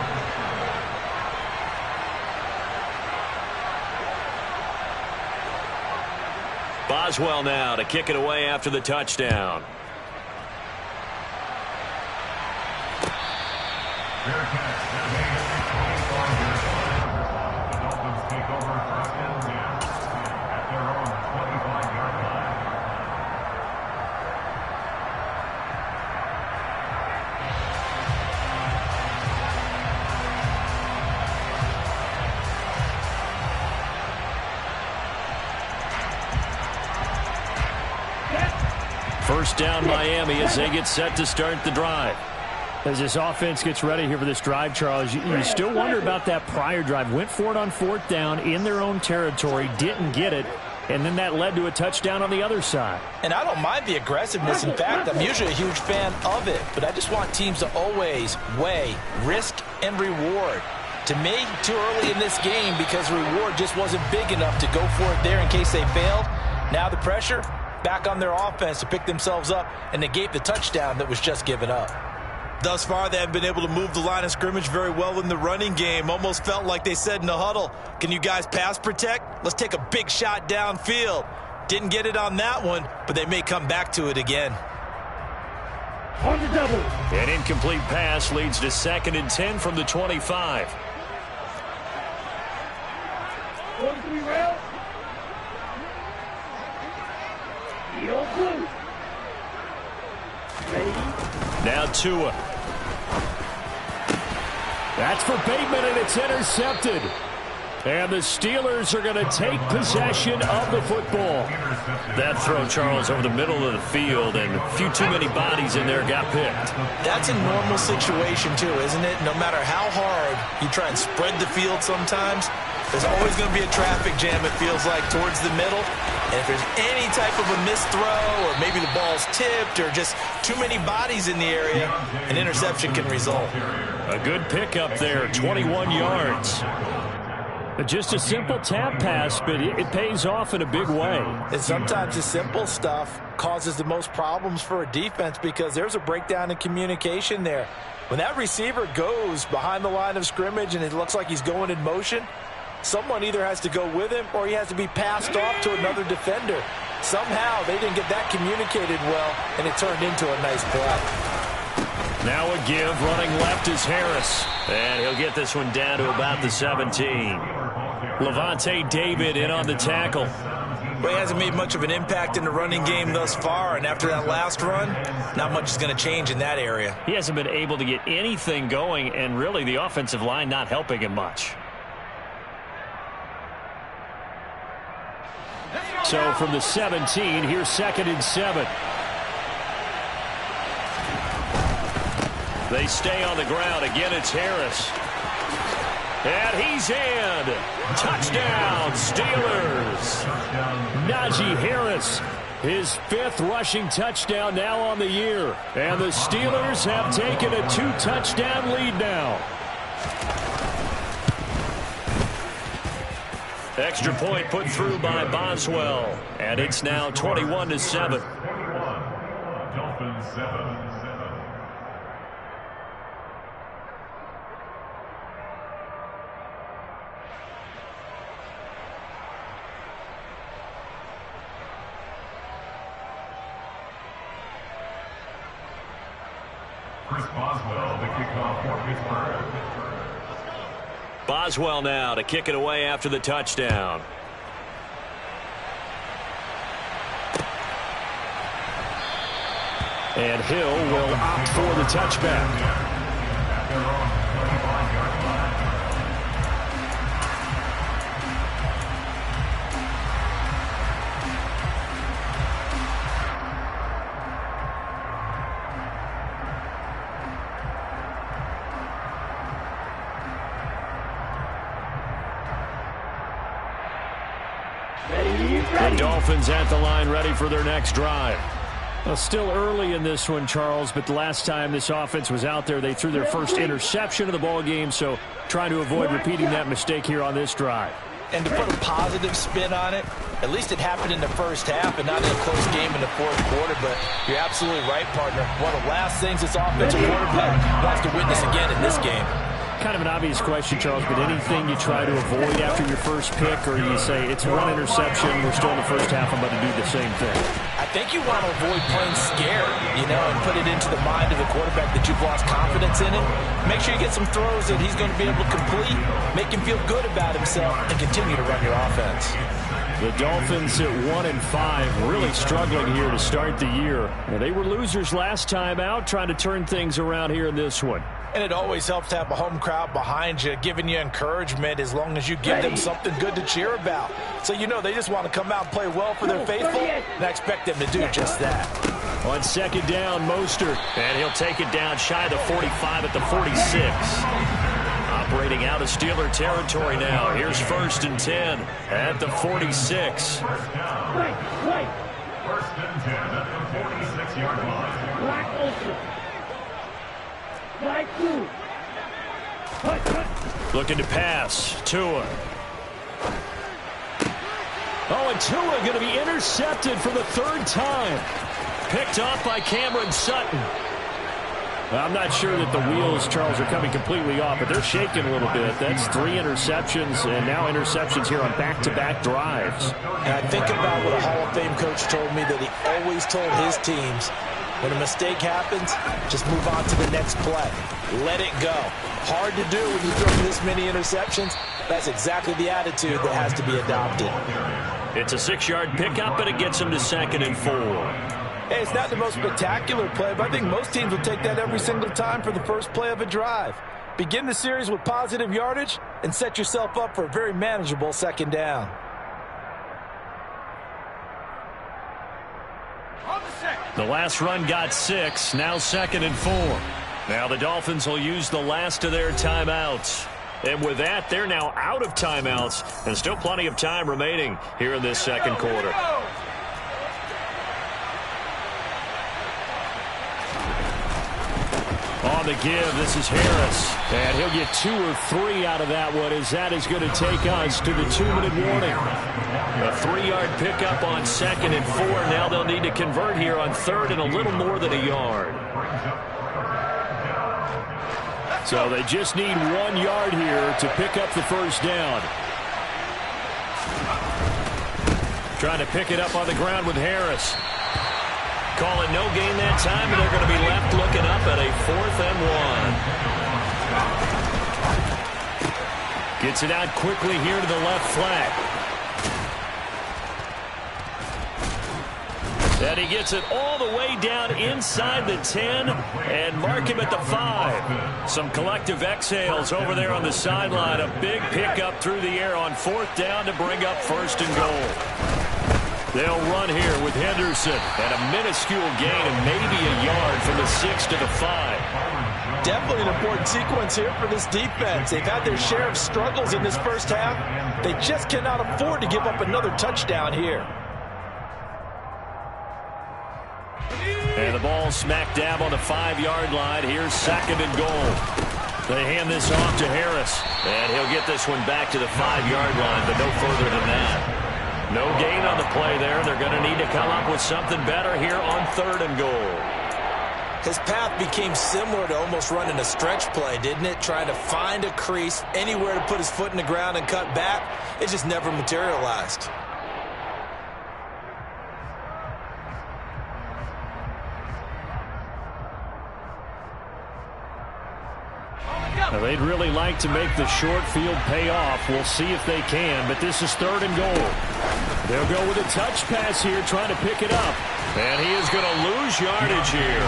Boswell now to kick it away after the touchdown. Bearcats have made it 25-yard line. The Dolphins take over 1st and 10 at their own 25-yard line. First down Miami as they get set to start the drive. As this offense gets ready here for this drive, Charles, you still wonder about that prior drive. Went for it on 4th down in their own territory, didn't get it, and then that led to a touchdown on the other side. And I don't mind the aggressiveness. In fact, I'm usually a huge fan of it, but I just want teams to always weigh risk and reward. To me, too early in this game because reward just wasn't big enough to go for it there in case they failed. Now the pressure back on their offense to pick themselves up and negate the touchdown that was just given up. Thus far, they haven't been able to move the line of scrimmage very well in the running game. Almost felt like they said in the huddle, can you guys pass protect? Let's take a big shot downfield. Didn't get it on that one, but they may come back to it again. On the double. An incomplete pass leads to 2nd and 10 from the 25. 43 rail. Heel blue. Now Tua. That's for Bateman, and it's intercepted. And the Steelers are going to take possession of the football. That throw, Charles, over the middle of the field, and a few too many bodies in there got picked. That's a normal situation, too, isn't it? No matter how hard you try and spread the field sometimes, there's always going to be a traffic jam, it feels like, towards the middle. And if there's any type of a missed throw, or maybe the ball's tipped, or just too many bodies in the area, an interception can result. A good pickup there, 21 yards. Just a simple tap pass, but it pays off in a big way. And sometimes the simple stuff causes the most problems for a defense because there's a breakdown in communication there. When that receiver goes behind the line of scrimmage and it looks like he's going in motion, someone either has to go with him or he has to be passed off to another defender. Somehow they didn't get that communicated well, and it turned into a nice play. Now a give, running left is Harris. And he'll get this one down to about the 17. Levante David in on the tackle. Well, he hasn't made much of an impact in the running game thus far, and after that last run, not much is going to change in that area. He hasn't been able to get anything going, and really the offensive line not helping him much. So from the 17, here's 2nd and 7. They stay on the ground. Again, it's Harris. And he's in. Touchdown, Steelers. Najee Harris, his 5th rushing touchdown now on the year. And the Steelers have taken a 2-touchdown lead now. Extra point put through by Boswell. And it's now 21-7. Dolphins 7. Chris Boswell, the kickoff for Pittsburgh. Boswell now to kick it away after the touchdown. And Hill will opt for the touchback. The Dolphins at the line, ready for their next drive. Well, still early in this one, Charles, but the last time this offense was out there, they threw their first interception of the ball game, so trying to avoid repeating that mistake here on this drive. And to put a positive spin on it, at least it happened in the first half and not in a close game in the fourth quarter, but you're absolutely right, partner. One of the last things this offensive quarterback wants to witness again in this game. Kind of an obvious question, Charles, but anything you try to avoid after your first pick, or you say it's one interception, we're still in the first half, I'm going to do the same thing? I think you want to avoid playing scared, and put it into the mind of the quarterback that you've lost confidence in him. Make sure you get some throws that he's going to be able to complete, make him feel good about himself, and continue to run your offense. The Dolphins at 1-5, really struggling here to start the year. They were losers last time out, trying to turn things around here in this one. And it always helps to have a home crowd behind you, giving you encouragement as long as you give them something good to cheer about. So they just want to come out and play well for their faithful, and I expect them to do just that. On 2nd down, Mostert, and he'll take it down shy of the 45 at the 46. Operating out of Steeler territory now. Here's 1st and 10 at the 46. First and 10 at the 46-yard line. Black open. Black two. Looking to pass. Tua. Oh, and Tua going to be intercepted for the 3rd time. Picked off by Cameron Sutton. I'm not sure that the wheels, Charles, are coming completely off, but they're shaking a little bit. That's 3 interceptions, and now interceptions here on back-to-back drives. And I think about what a Hall of Fame coach told me, that he always told his teams, when a mistake happens, just move on to the next play. Let it go. Hard to do when you throw this many interceptions. That's exactly the attitude that has to be adopted. It's a 6-yard pickup, and it gets him to 2nd and 4. Hey, it's not the most spectacular play, but I think most teams will take that every single time for the first play of a drive. Begin the series with positive yardage and set yourself up for a very manageable 2nd down. The last run got 6, now 2nd and 4. Now the Dolphins will use the last of their timeouts. And with that, they're now out of timeouts, and still plenty of time remaining here in this 2nd quarter. On the give, this is Harris. And he'll get 2 or 3 out of that one, as that is going to take us to the 2-minute warning. A 3-yard pickup on 2nd and 4. Now they'll need to convert here on 3rd and a little more than a yard. So they just need 1 yard here to pick up the 1st down. trying to pick it up on the ground with Harris. Call it no gain that time, and they're going to be left looking up at a 4th and 1. Gets it out quickly here to the left flat. And he gets it all the way down inside the 10 and mark him at the 5. Some collective exhales over there on the sideline. A big pickup through the air on 4th down to bring up 1st and goal. They'll run here with Henderson and a minuscule gain of maybe a yard from the 6 to the 5. Definitely an important sequence here for this defense. They've had their share of struggles in this first half. They just cannot afford to give up another touchdown here. And the ball smack dab on the 5-yard line. Here's 2nd and goal. They hand this off to Harris. And he'll get this one back to the 5-yard line, but no further than that. No gain on the play there. They're going to need to come up with something better here on 3rd and goal. His path became similar to almost running a stretch play, didn't it? Trying to find a crease, anywhere to put his foot in the ground and cut back. It just never materialized. Now, they'd really like to make the short field pay off. We'll see if they can, but this is 3rd and goal. They'll go with a touch pass here, trying to pick it up. And he is going to lose yardage here.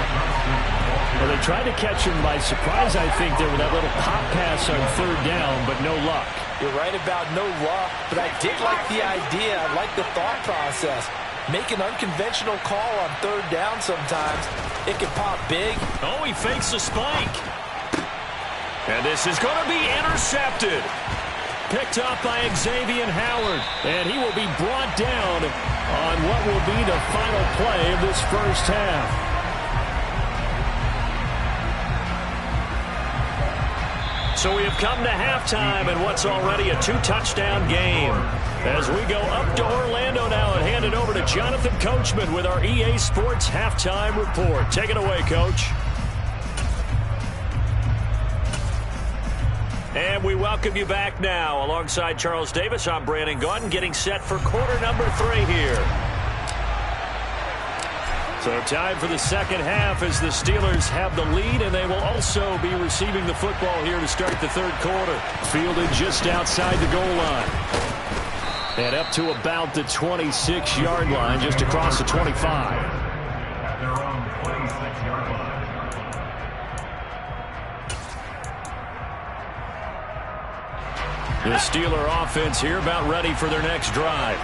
Well, they tried to catch him by surprise, I think, there with that little pop pass on 3rd down, but no luck. You're right about no luck, but I did like the idea. I like the thought process. Make an unconventional call on 3rd down sometimes. It can pop big. Oh, he fakes a spike. And this is going to be intercepted. Picked up by Xavier Howard. And he will be brought down on what will be the final play of this first half. So we have come to halftime in what's already a 2-touchdown game. As we go up to Orlando now and hand it over to Jonathan Coachman with our EA Sports Halftime Report. Take it away, Coach. And we welcome you back now. Alongside Charles Davis, I'm Brandon Gaudin, getting set for quarter number 3 here. So time for the second half as the Steelers have the lead, and they will also be receiving the football here to start the 3rd quarter. Fielded just outside the goal line. And up to about the 26-yard line, just across the 25. At their own 26-yard line. The Steeler offense here about ready for their next drive.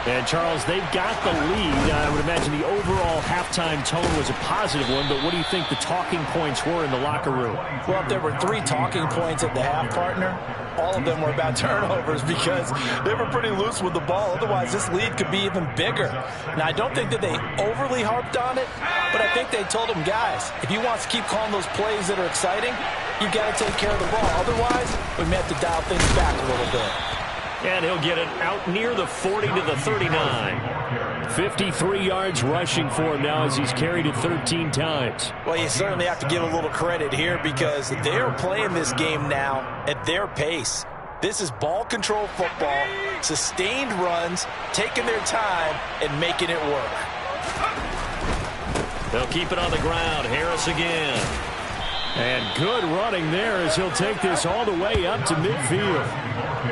And, Charles, they've got the lead. I would imagine the overall halftime tone was a positive one, but what do you think the talking points were in the locker room? Well, if there were 3 talking points at the half, partner, all of them were about turnovers because they were pretty loose with the ball. Otherwise, this lead could be even bigger. Now, I don't think that they overly harped on it, but I think they told them, guys, if you want to keep calling those plays that are exciting, you've got to take care of the ball. Otherwise, we may have to dial things back a little bit. And he'll get it out near the 40 to the 39. 53 yards rushing for him now as he's carried it 13 times. Well, you certainly have to give a little credit here because they're playing this game now at their pace. This is ball control football, sustained runs, taking their time, and making it work. They'll keep it on the ground. Harris again. And good running there as he'll take this all the way up to midfield.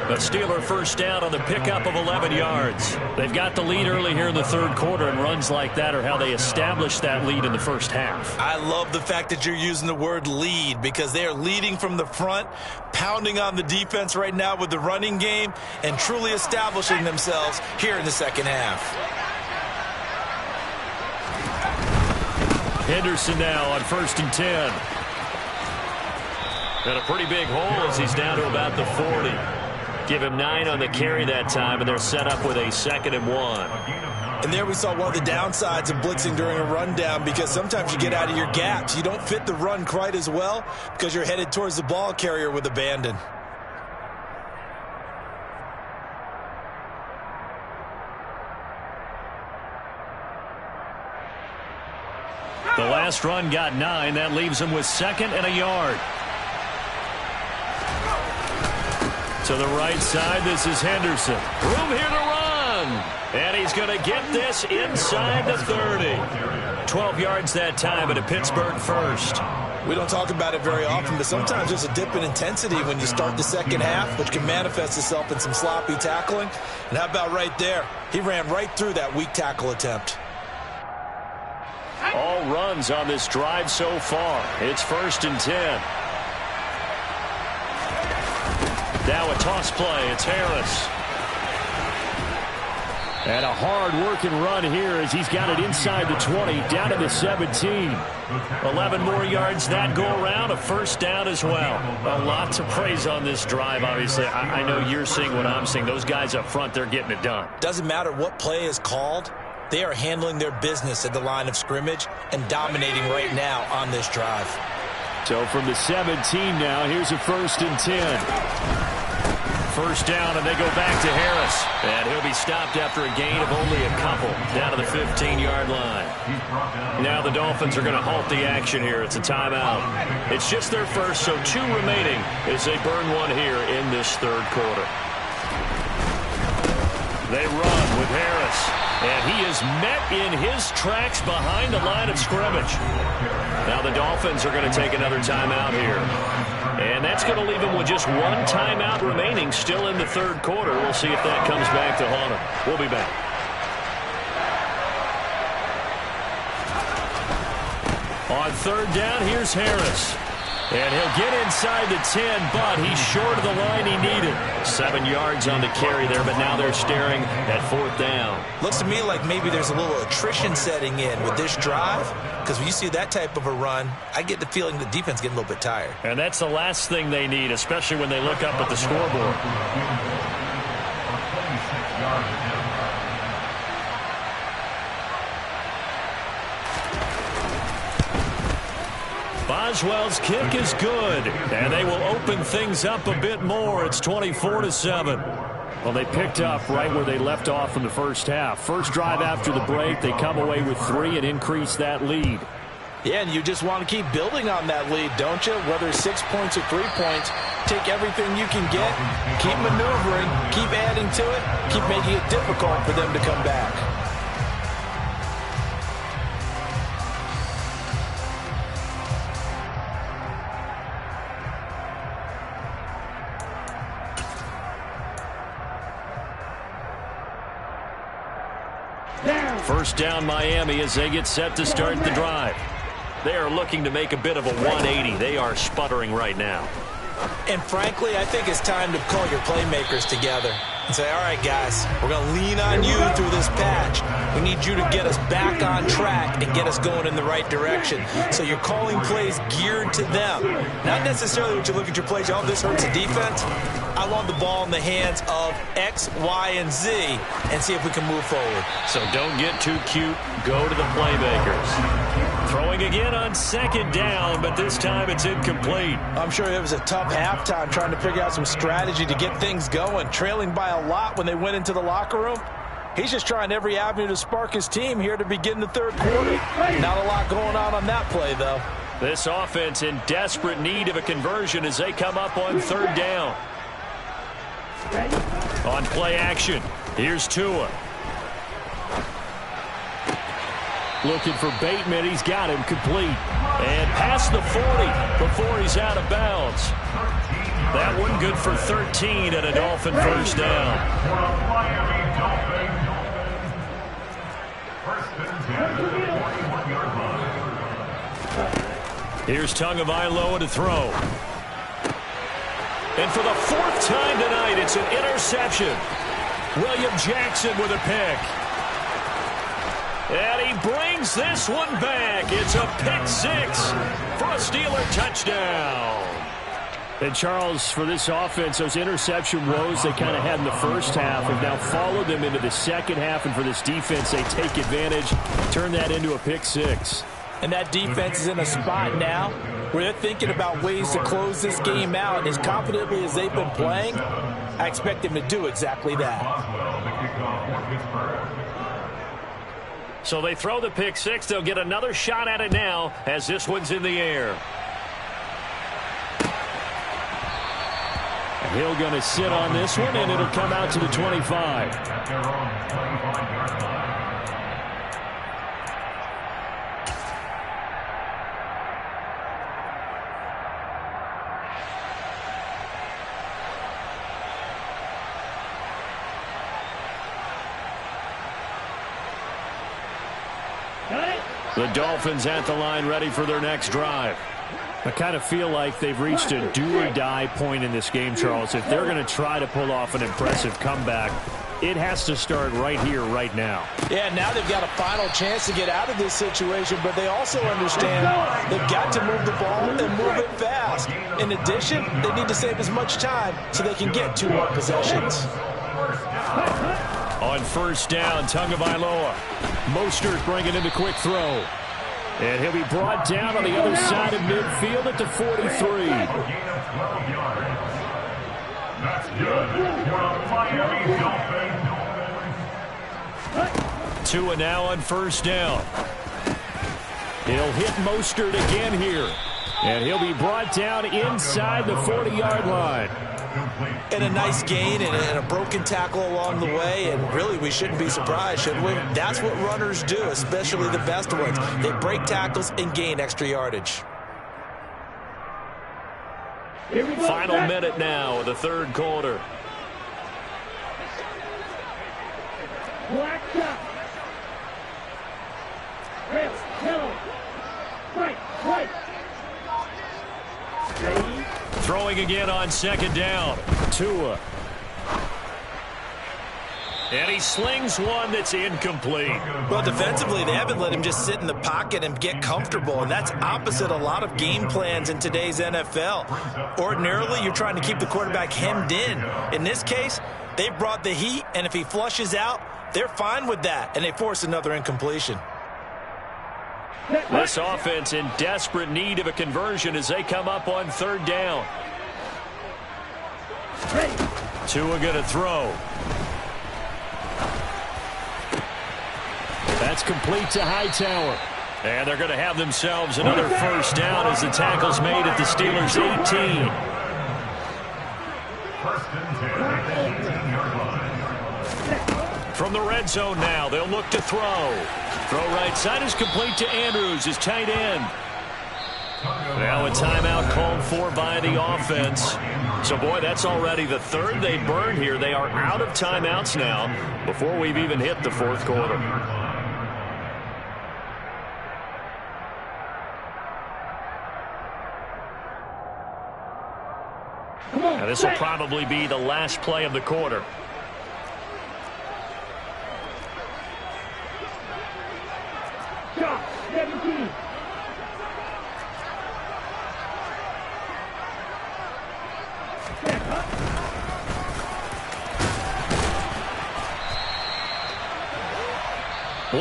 A Steeler first down on the pickup of 11 yards. They've got the lead early here in the 3rd quarter, and runs like that are how they established that lead in the first half. I love the fact that you're using the word lead because they are leading from the front, pounding on the defense right now with the running game, and truly establishing themselves here in the second half. Henderson now on 1st and 10. And a pretty big hole as he's down to about the 40. Give him 9 on the carry that time, and they're set up with a 2nd and 1. And there we saw one of the downsides of blitzing during a rundown because sometimes you get out of your gaps. You don't fit the run quite as well because you're headed towards the ball carrier with abandon. The last run got 9. That leaves him with 2nd and a yard. To the right side, this is Henderson. Room here to run. And he's going to get this inside the 30. 12 yards that time, and a Pittsburgh first. We don't talk about it very often, but sometimes there's a dip in intensity when you start the second half, which can manifest itself in some sloppy tackling. And how about right there? He ran right through that weak tackle attempt. All runs on this drive so far. It's 1st and 10. Now a toss play. It's Harris. And a hard-working run here as he's got it inside the 20, down to the 17. 11 more yards that go around, a first down as well. A lot to praise on this drive, obviously. I know you're seeing what I'm seeing. Those guys up front, they're getting it done. Doesn't matter what play is called. They are handling their business at the line of scrimmage and dominating right now on this drive. So from the 17 now, here's a 1st and 10. First down, and they go back to Harris. And he'll be stopped after a gain of only a couple, down to the 15-yard line. Now the Dolphins are going to halt the action here. It's a timeout. It's just their first, so 2 remaining as they burn one here in this 3rd quarter. They run with Harris. And he is met in his tracks behind the line of scrimmage. Now the Dolphins are going to take another timeout here. And that's going to leave them with just 1 timeout remaining still in the 3rd quarter. We'll see if that comes back to haunt them. We'll be back. On 3rd down, here's Harris. And he'll get inside the 10, but he's short of the line he needed. 7 yards on the carry there, but now they're staring at 4th down. Looks to me like maybe there's a little attrition setting in with this drive, because when you see that type of a run, I get the feeling the defense getting a little bit tired. And that's the last thing they need, especially when they look up at the scoreboard. Boswell's kick is good, and they will open things up a bit more. It's 24-7. Well, they picked up right where they left off in the first half. First drive after the break, they come away with 3 and increase that lead. Yeah, and you just want to keep building on that lead, don't you? Whether 6 points or 3 points, take everything you can get, keep maneuvering, keep adding to it, keep making it difficult for them to come back. First down Miami as they get set to start the drive. They are looking to make a bit of a 180. They are sputtering right now. And frankly, I think it's time to call your playmakers together and say, all right, guys, we're going to lean on you through this patch. We need you to get us back on track and get us going in the right direction. So you're calling plays geared to them. Not necessarily when you look at your plays, oh, this hurts the defense. I want the ball in the hands of X, Y, and Z and see if we can move forward. So don't get too cute. Go to the playmakers. Throwing again on 2nd down, but this time it's incomplete. I'm sure it was a tough halftime trying to figure out some strategy to get things going. Trailing by a lot when they went into the locker room. He's just trying every avenue to spark his team here to begin the 3rd quarter. Not a lot going on that play, though. This offense in desperate need of a conversion as they come up on 3rd down. On play action, here's Tua. Looking for Bateman. He's got him complete. And past the 40 before he's out of bounds. That one good for 13 and a Dolphin first down. Here's Tagovailoa to throw. And for the 4th time tonight, it's an interception. William Jackson with a pick. And he brings this one back. It's a pick 6 for a Steeler touchdown. And Charles, for this offense, those interception woes they kind of had in the first half have now followed them into the second half. And for this defense, they take advantage, turn that into a pick 6. And that defense is in a spot now where they're thinking about ways to close this game out. And as confidently as they've been playing, I expect them to do exactly that. So they throw the pick 6. They'll get another shot at it now as this one's in the air. Hill going to sit on this one, and it'll come out to the 25. At their own 25-yard line. The Dolphins at the line ready for their next drive. I kind of feel like they've reached a do-or-die point in this game, Charles. If they're going to try to pull off an impressive comeback, it has to start right here, right now. Yeah, now they've got a final chance to get out of this situation, but they also understand they've got to move the ball and move it fast. In addition, they need to save as much time so they can get 2 more possessions. On first down, Tagovailoa. Mostert bringing in the quick throw. And he'll be brought down on the other side of midfield at the 43. That's good for the Miami Dolphins. Tua now on first down. He'll hit Mostert again here. And he'll be brought down inside the 40-yard line. And a nice gain and a broken tackle along the way, and really we shouldn't be surprised, should we? That's what runners do, especially the best ones. They break tackles and gain extra yardage. Final minute now of the third quarter. Black top. Red, yellow. Right. Throwing again on second down. Tua. And he slings one that's incomplete. Well, defensively, they haven't let him just sit in the pocket and get comfortable, and that's opposite a lot of game plans in today's NFL. Ordinarily, you're trying to keep the quarterback hemmed in. In this case, they brought the heat, and if he flushes out, they're fine with that, and they force another incompletion. This offense in desperate need of a conversion as they come up on third down. Tua going to throw. That's complete to Hightower. And they're going to have themselves another first down as the tackle's made at the Steelers' 18. From the red zone now, they'll look to throw. Throw right side is complete to Andrews, his tight end. Now a timeout called for by the offense. So, boy, that's already the third they burned here. They are out of timeouts now before we've even hit the fourth quarter. Now, this will probably be the last play of the quarter. Shot 17.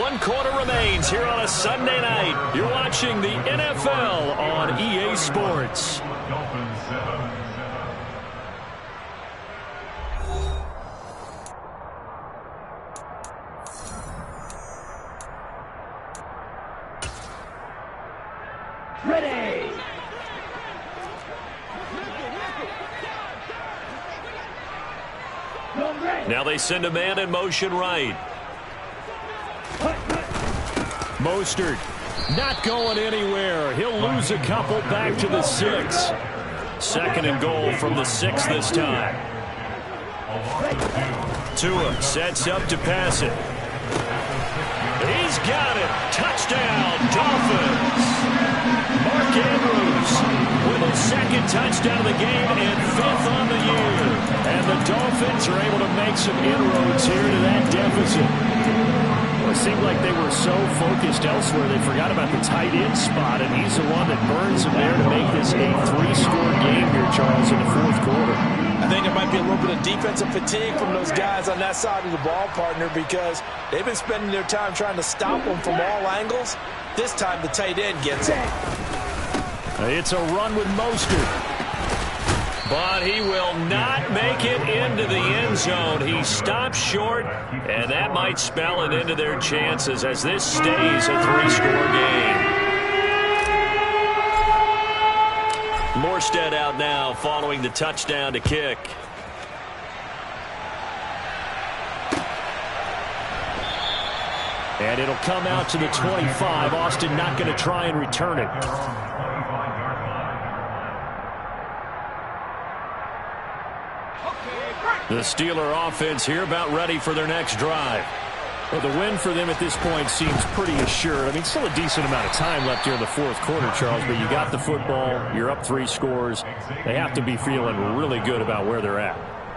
One quarter remains here on a Sunday night. You're watching the NFL on EA Sports. Ready. Now they send a man in motion right. Mostert not going anywhere. He'll lose a couple back to the 6. Second and goal from the 6 this time. Tua sets up to pass it. He's got it. Touchdown, Dolphins. Mark Andrews with his second touchdown of the game and 5th on the year. And the Dolphins are able to make some inroads here to that deficit. It seemed like they were so focused elsewhere they forgot about the tight end spot, and he's the one that burns them there to make this a 3-score game here, Charles, in the fourth quarter. I think there might be a little bit of defensive fatigue from those guys on that side of the ball, partner, because they've been spending their time trying to stop them from all angles. This time the tight end gets it. It's a run with Mostert. But he will not make it into the end zone. He stops short, and that might spell an end to their chances as this stays a 3-score game. Morstead out now following the touchdown to kick. And it'll come out to the 25. Austin not going to try and return it. The Steeler offense here about ready for their next drive. Well, the win for them at this point seems pretty assured. I mean, still a decent amount of time left here in the fourth quarter, Charles, but you got the football, you're up 3 scores. They have to be feeling really good about where they're at.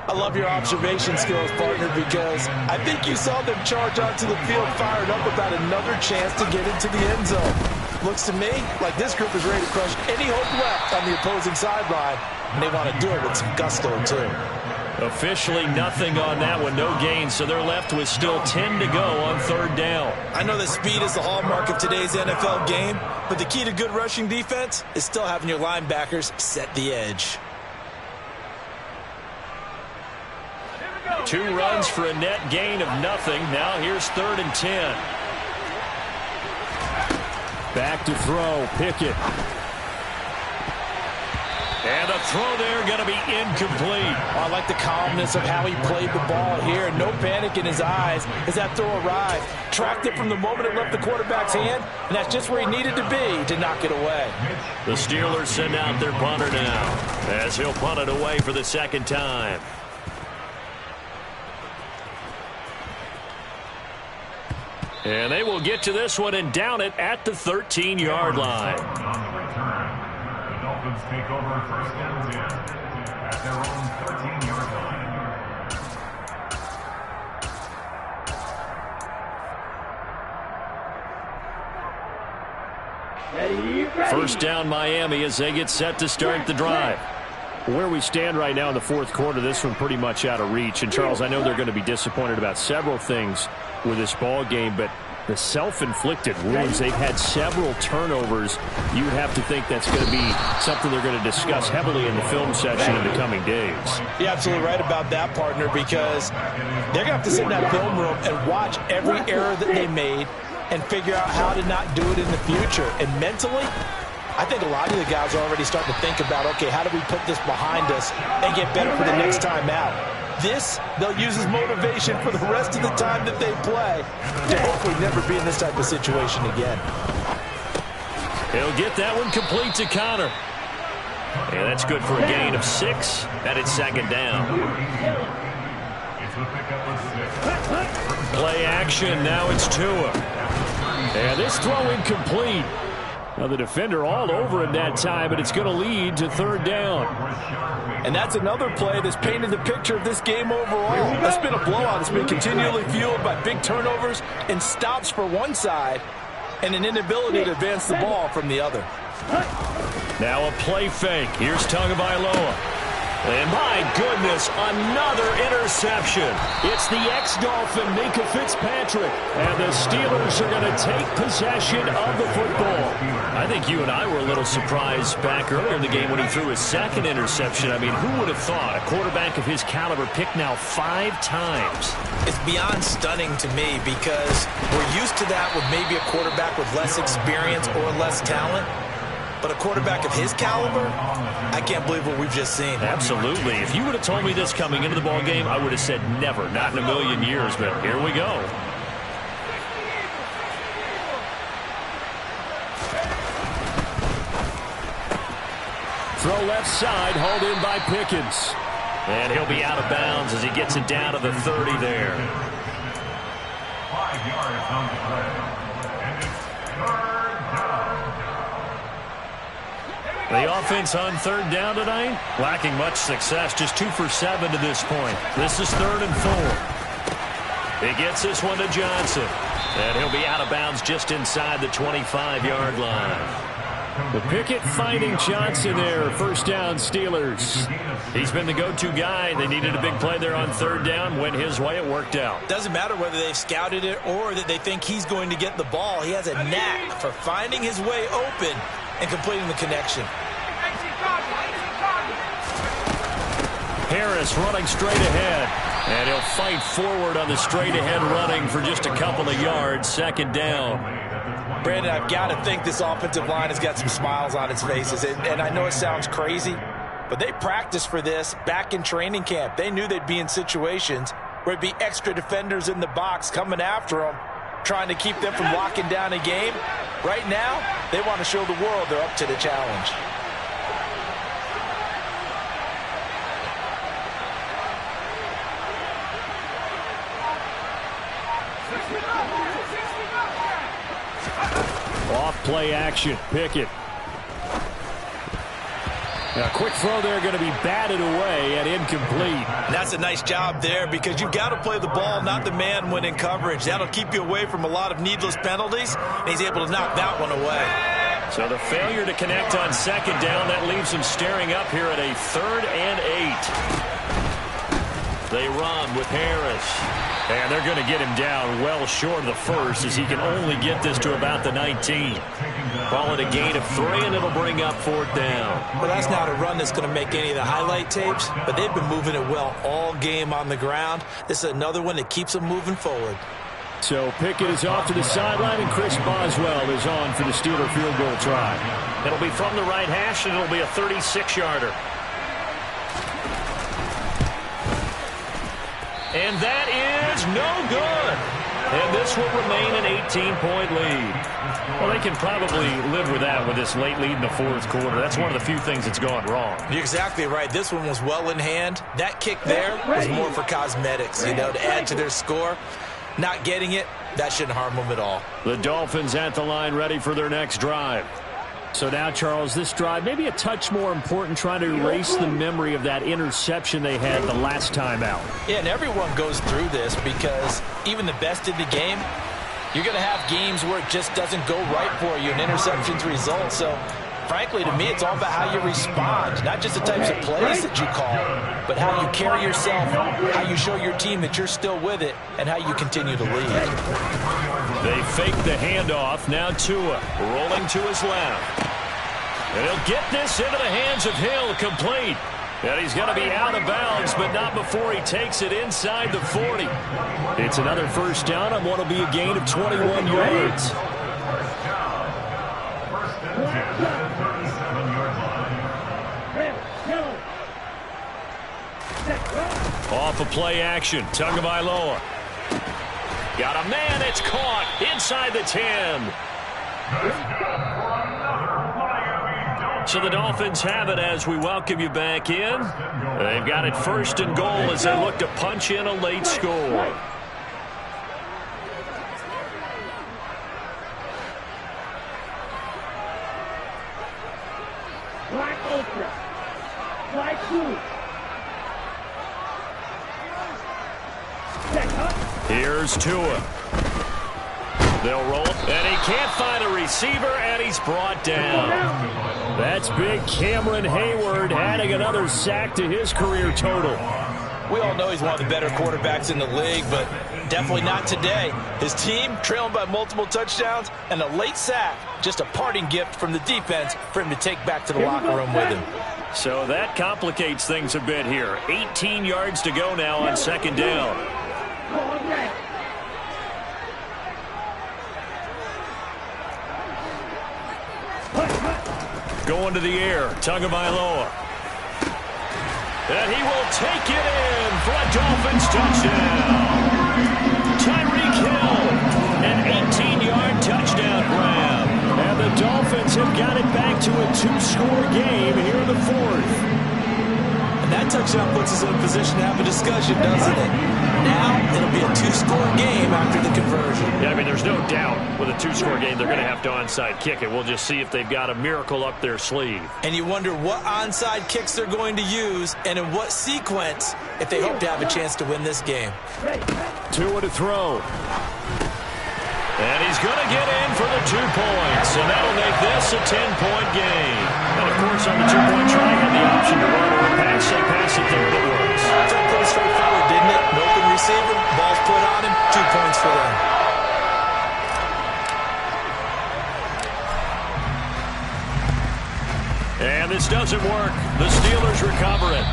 I love your observation skills, partner, because I think you saw them charge onto the field fired up about another chance to get into the end zone. Looks to me like this group is ready to crush any hope left on the opposing sideline, and they want to do it with some gusto, too. Officially nothing on that one, no gain, so they're left with still 10 to go on third down. I know that speed is the hallmark of today's NFL game, but the key to good rushing defense is still having your linebackers set the edge. 2 runs for a net gain of nothing. Now here's 3rd and 10. Back to throw, Pickett. And a throw there going to be incomplete. Oh, I like the calmness of how he played the ball here. No panic in his eyes as that throw arrived. Tracked it from the moment it left the quarterback's hand, and that's just where he needed to be to knock it away. The Steelers send out their punter now as he'll punt it away for the second time. And they will get to this one and down it at the 13-yard line. The Dolphins take over 1st and 10 at their own 13-yard Ready. First down Miami as they get set to start the drive. Where we stand right now in the fourth quarter, this one pretty much out of reach. And, Charles, I know they're going to be disappointed about several things with this ball game, but the self-inflicted wounds, they've had several turnovers. You would have to think that's going to be something they're going to discuss heavily in the film session in the coming days. You're absolutely right about that, partner, because they're going to have to sit in that film room and watch every error that they made and figure out how to not do it in the future. And mentally, I think a lot of the guys are already starting to think about, okay, how do we put this behind us and get better for the next time out? This, they'll use as motivation for the rest of the time that they play to hopefully never be in this type of situation again. He'll get that one complete to Connor. And that's good for a gain of 6. And it's second down. Play action. Now it's Tua. And this throw incomplete. Now the defender all over him that time, but it's going to lead to 3rd down. And that's another play that's painted the picture of this game overall. It's been a blowout. It's been continually fueled by big turnovers and stops for one side and an inability to advance the ball from the other. Now a play fake. Here's Tagovailoa. And my goodness, another interception. It's the ex-Dolphin, Minka Fitzpatrick. And the Steelers are going to take possession of the football. I think you and I were a little surprised back earlier in the game when he threw his 2nd interception. I mean, who would have thought a quarterback of his caliber picked now 5 times? It's beyond stunning to me because we're used to that with maybe a quarterback with less experience or less talent. But a quarterback of his caliber, I can't believe what we've just seen. Absolutely. If you would have told me this coming into the ball game, I would have said never, not in a million years. But here we go. Throw left side, hauled in by Pickens. And he'll be out of bounds as he gets it down to the 30 there. 5 yards on the play. And it's 3rd down. The offense on 3rd down tonight, lacking much success, just 2 for 7 to this point. This is 3rd and 4. He gets this one to Johnson, and he'll be out of bounds just inside the 25-yard line. The Pickett finding Johnson there, 1st down Steelers. He's been the go-to guy. They needed a big play there on 3rd down. Went his way, it worked out. Doesn't matter whether they've scouted it or that they think he's going to get the ball. He has a knack for finding his way open and completing the connection. Harris running straight ahead, and he'll fight forward on the straight ahead running for just a couple of yards. 2nd down. Brandon, I've got to think this offensive line has got some smiles on its faces. And I know it sounds crazy, but they practiced for this back in training camp. They knew they'd be in situations where there'd be extra defenders in the box coming after them, trying to keep them from locking down a game. Right now, they want to show the world they're up to the challenge. Off play action. Pickett. A quick throw there going to be batted away and incomplete. That's a nice job there because you've got to play the ball, not the man when in coverage. That'll keep you away from a lot of needless penalties, and he's able to knock that one away. So the failure to connect on second down, that leaves him staring up here at a 3rd and 8. They run with Harris. And they're going to get him down well short of the first as he can only get this to about the 19. Call it a gain of 3, and it'll bring up 4th down. Well, that's not a run that's going to make any of the highlight tapes, but they've been moving it well all game on the ground. This is another one that keeps them moving forward. So Pickett is off to the sideline, and Chris Boswell is on for the Steeler field goal try. It'll be from the right hash, and it'll be a 36-yarder. And that is no good. And this will remain an 18-point lead. Well, they can probably live with that with this late lead in the 4th quarter. That's one of the few things that's gone wrong. You're exactly right. This one was well in hand. That kick there was more for cosmetics, to add to their score. Not getting it, that shouldn't harm them at all. The Dolphins at the line ready for their next drive. So now, Charles, this drive maybe a touch more important, trying to erase the memory of that interception they had the last time out. Yeah, and everyone goes through this because even the best in the game, you're going to have games where it just doesn't go right for you and interceptions result. So, frankly, to me, it's all about how you respond, not just the types of plays that you call, but how you carry yourself, how you show your team that you're still with it, and how you continue to lead. They fake the handoff. Now Tua rolling to his left. And he'll get this into the hands of Hill, complete. And he's going to be out of bounds, but not before he takes it inside the 40. It's another first down on what will be a gain of 21 yards. Off a play action. Tagovailoa. Got a man. It's caught inside the 10. So the Dolphins have it as we welcome you back in. They've got it 1st and goal as they look to punch in a late score. Black Ultra. Black Blue. Here's Tua. They'll roll, and he can't find a receiver, and he's brought down. That's big Cameron Hayward adding another sack to his career total. We all know he's one of the better quarterbacks in the league, but definitely not today. His team trailing by multiple touchdowns, and a late sack, just a parting gift from the defense for him to take back to the locker room with him. So that complicates things a bit here. 18 yards to go now on 2nd down. Going to the air, Tagovailoa. And he will take it in for a Dolphins touchdown. Tyreek Hill, an 18-yard touchdown grab. And the Dolphins have got it back to a 2-score game here in the 4th. And that touchdown puts us in a position to have a discussion, doesn't it? Now it'll be a 2-score game after the conversion. Yeah, I mean, there's no doubt with a 2-score game they're going to have to onside kick it. We'll just see if they've got a miracle up their sleeve. And you wonder what onside kicks they're going to use and in what sequence if they hope to have a chance to win this game. Tua to throw. And he's going to get in for the 2 points, and that'll make this a 10-point game. And, of course, on the 2-point try, had the option to run or pass. They pass it there, and it works. That pretty straightforward, didn't it? An open receiver, ball's put on him, 2 points for them. And this doesn't work. The Steelers recover it.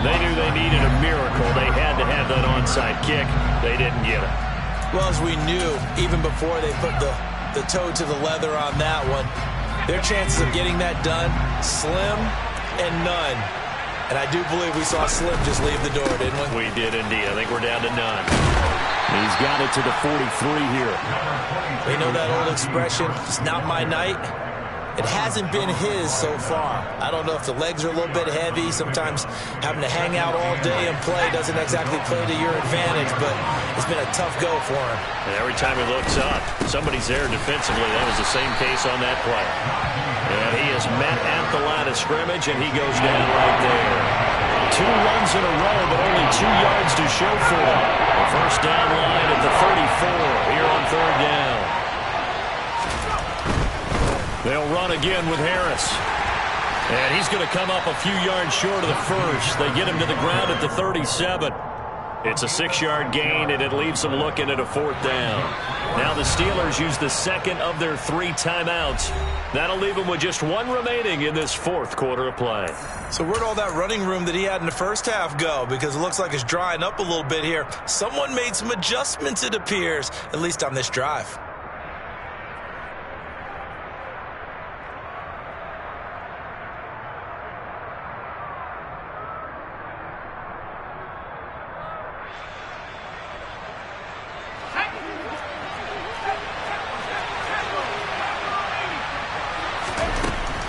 They knew they needed a miracle. They had to have that onside kick. They didn't get it. Well, as we knew, even before they put the the toe to the leather on that one. Their chances of getting that done, slim and none. And I do believe we saw Slim just leave the door, didn't we? We did indeed. I think we're down to none. He's got it to the 43 here. We know that old expression, it's not my night. It hasn't been his so far. I don't know if the legs are a little bit heavy. Sometimes having to hang out all day and play doesn't exactly play to your advantage, but it's been a tough go for him. And every time he looks up, somebody's there defensively. That was the same case on that play. And he is met at the line of scrimmage, and he goes down right there. 2 runs in a row, but only 2 yards to show for him. The first down line at the 34 here on 3rd down. They'll run again with Harris. And he's going to come up a few yards short of the first. They get him to the ground at the 37. It's a 6-yard gain, and it leaves them looking at a 4th down. Now the Steelers use the second of their 3 timeouts. That'll leave them with just 1 remaining in this 4th quarter of play. So where'd all that running room that he had in the first half go? Because it looks like it's drying up a little bit here. Someone made some adjustments, it appears, at least on this drive.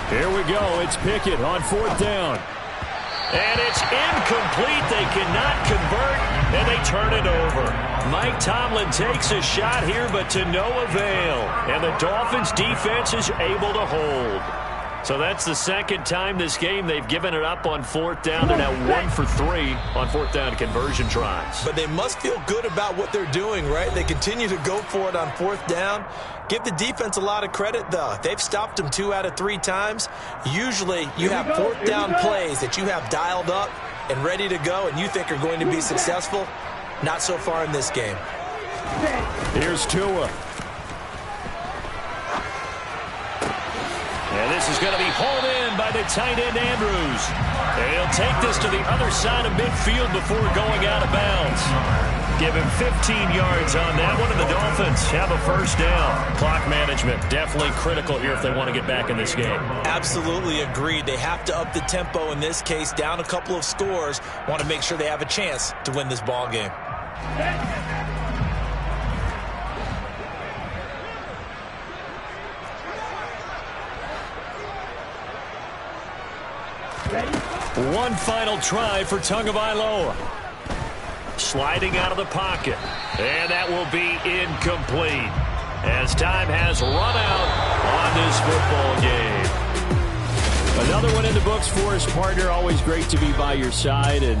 Here we go. It's Pickett on 4th down. And it's incomplete. They cannot convert, and they turn it over. Mike Tomlin takes a shot here, but to no avail. And the Dolphins' defense is able to hold. So that's the second time this game they've given it up on 4th down. They're now 1 for 3 on 4th down conversion tries. But they must feel good about what they're doing, right? They continue to go for it on 4th down. Give the defense a lot of credit, though. They've stopped them 2 out of 3 times. Usually you have 4th down plays that you have dialed up and ready to go and you think are going to be successful. Not so far in this game. Here's Tua. And this is going to be hauled in by the tight end Andrews. And he'll take this to the other side of midfield before going out of bounds. Give him 15 yards on that one, and the Dolphins have a first down. Clock management definitely critical here if they want to get back in this game. Absolutely agreed. They have to up the tempo in this case, down a couple of scores. Want to make sure they have a chance to win this ball game. One final try for Tagovailoa. Sliding out of the pocket. And that will be incomplete, as time has run out on this football game. Another one in the books for us, partner. Always great to be by your side. And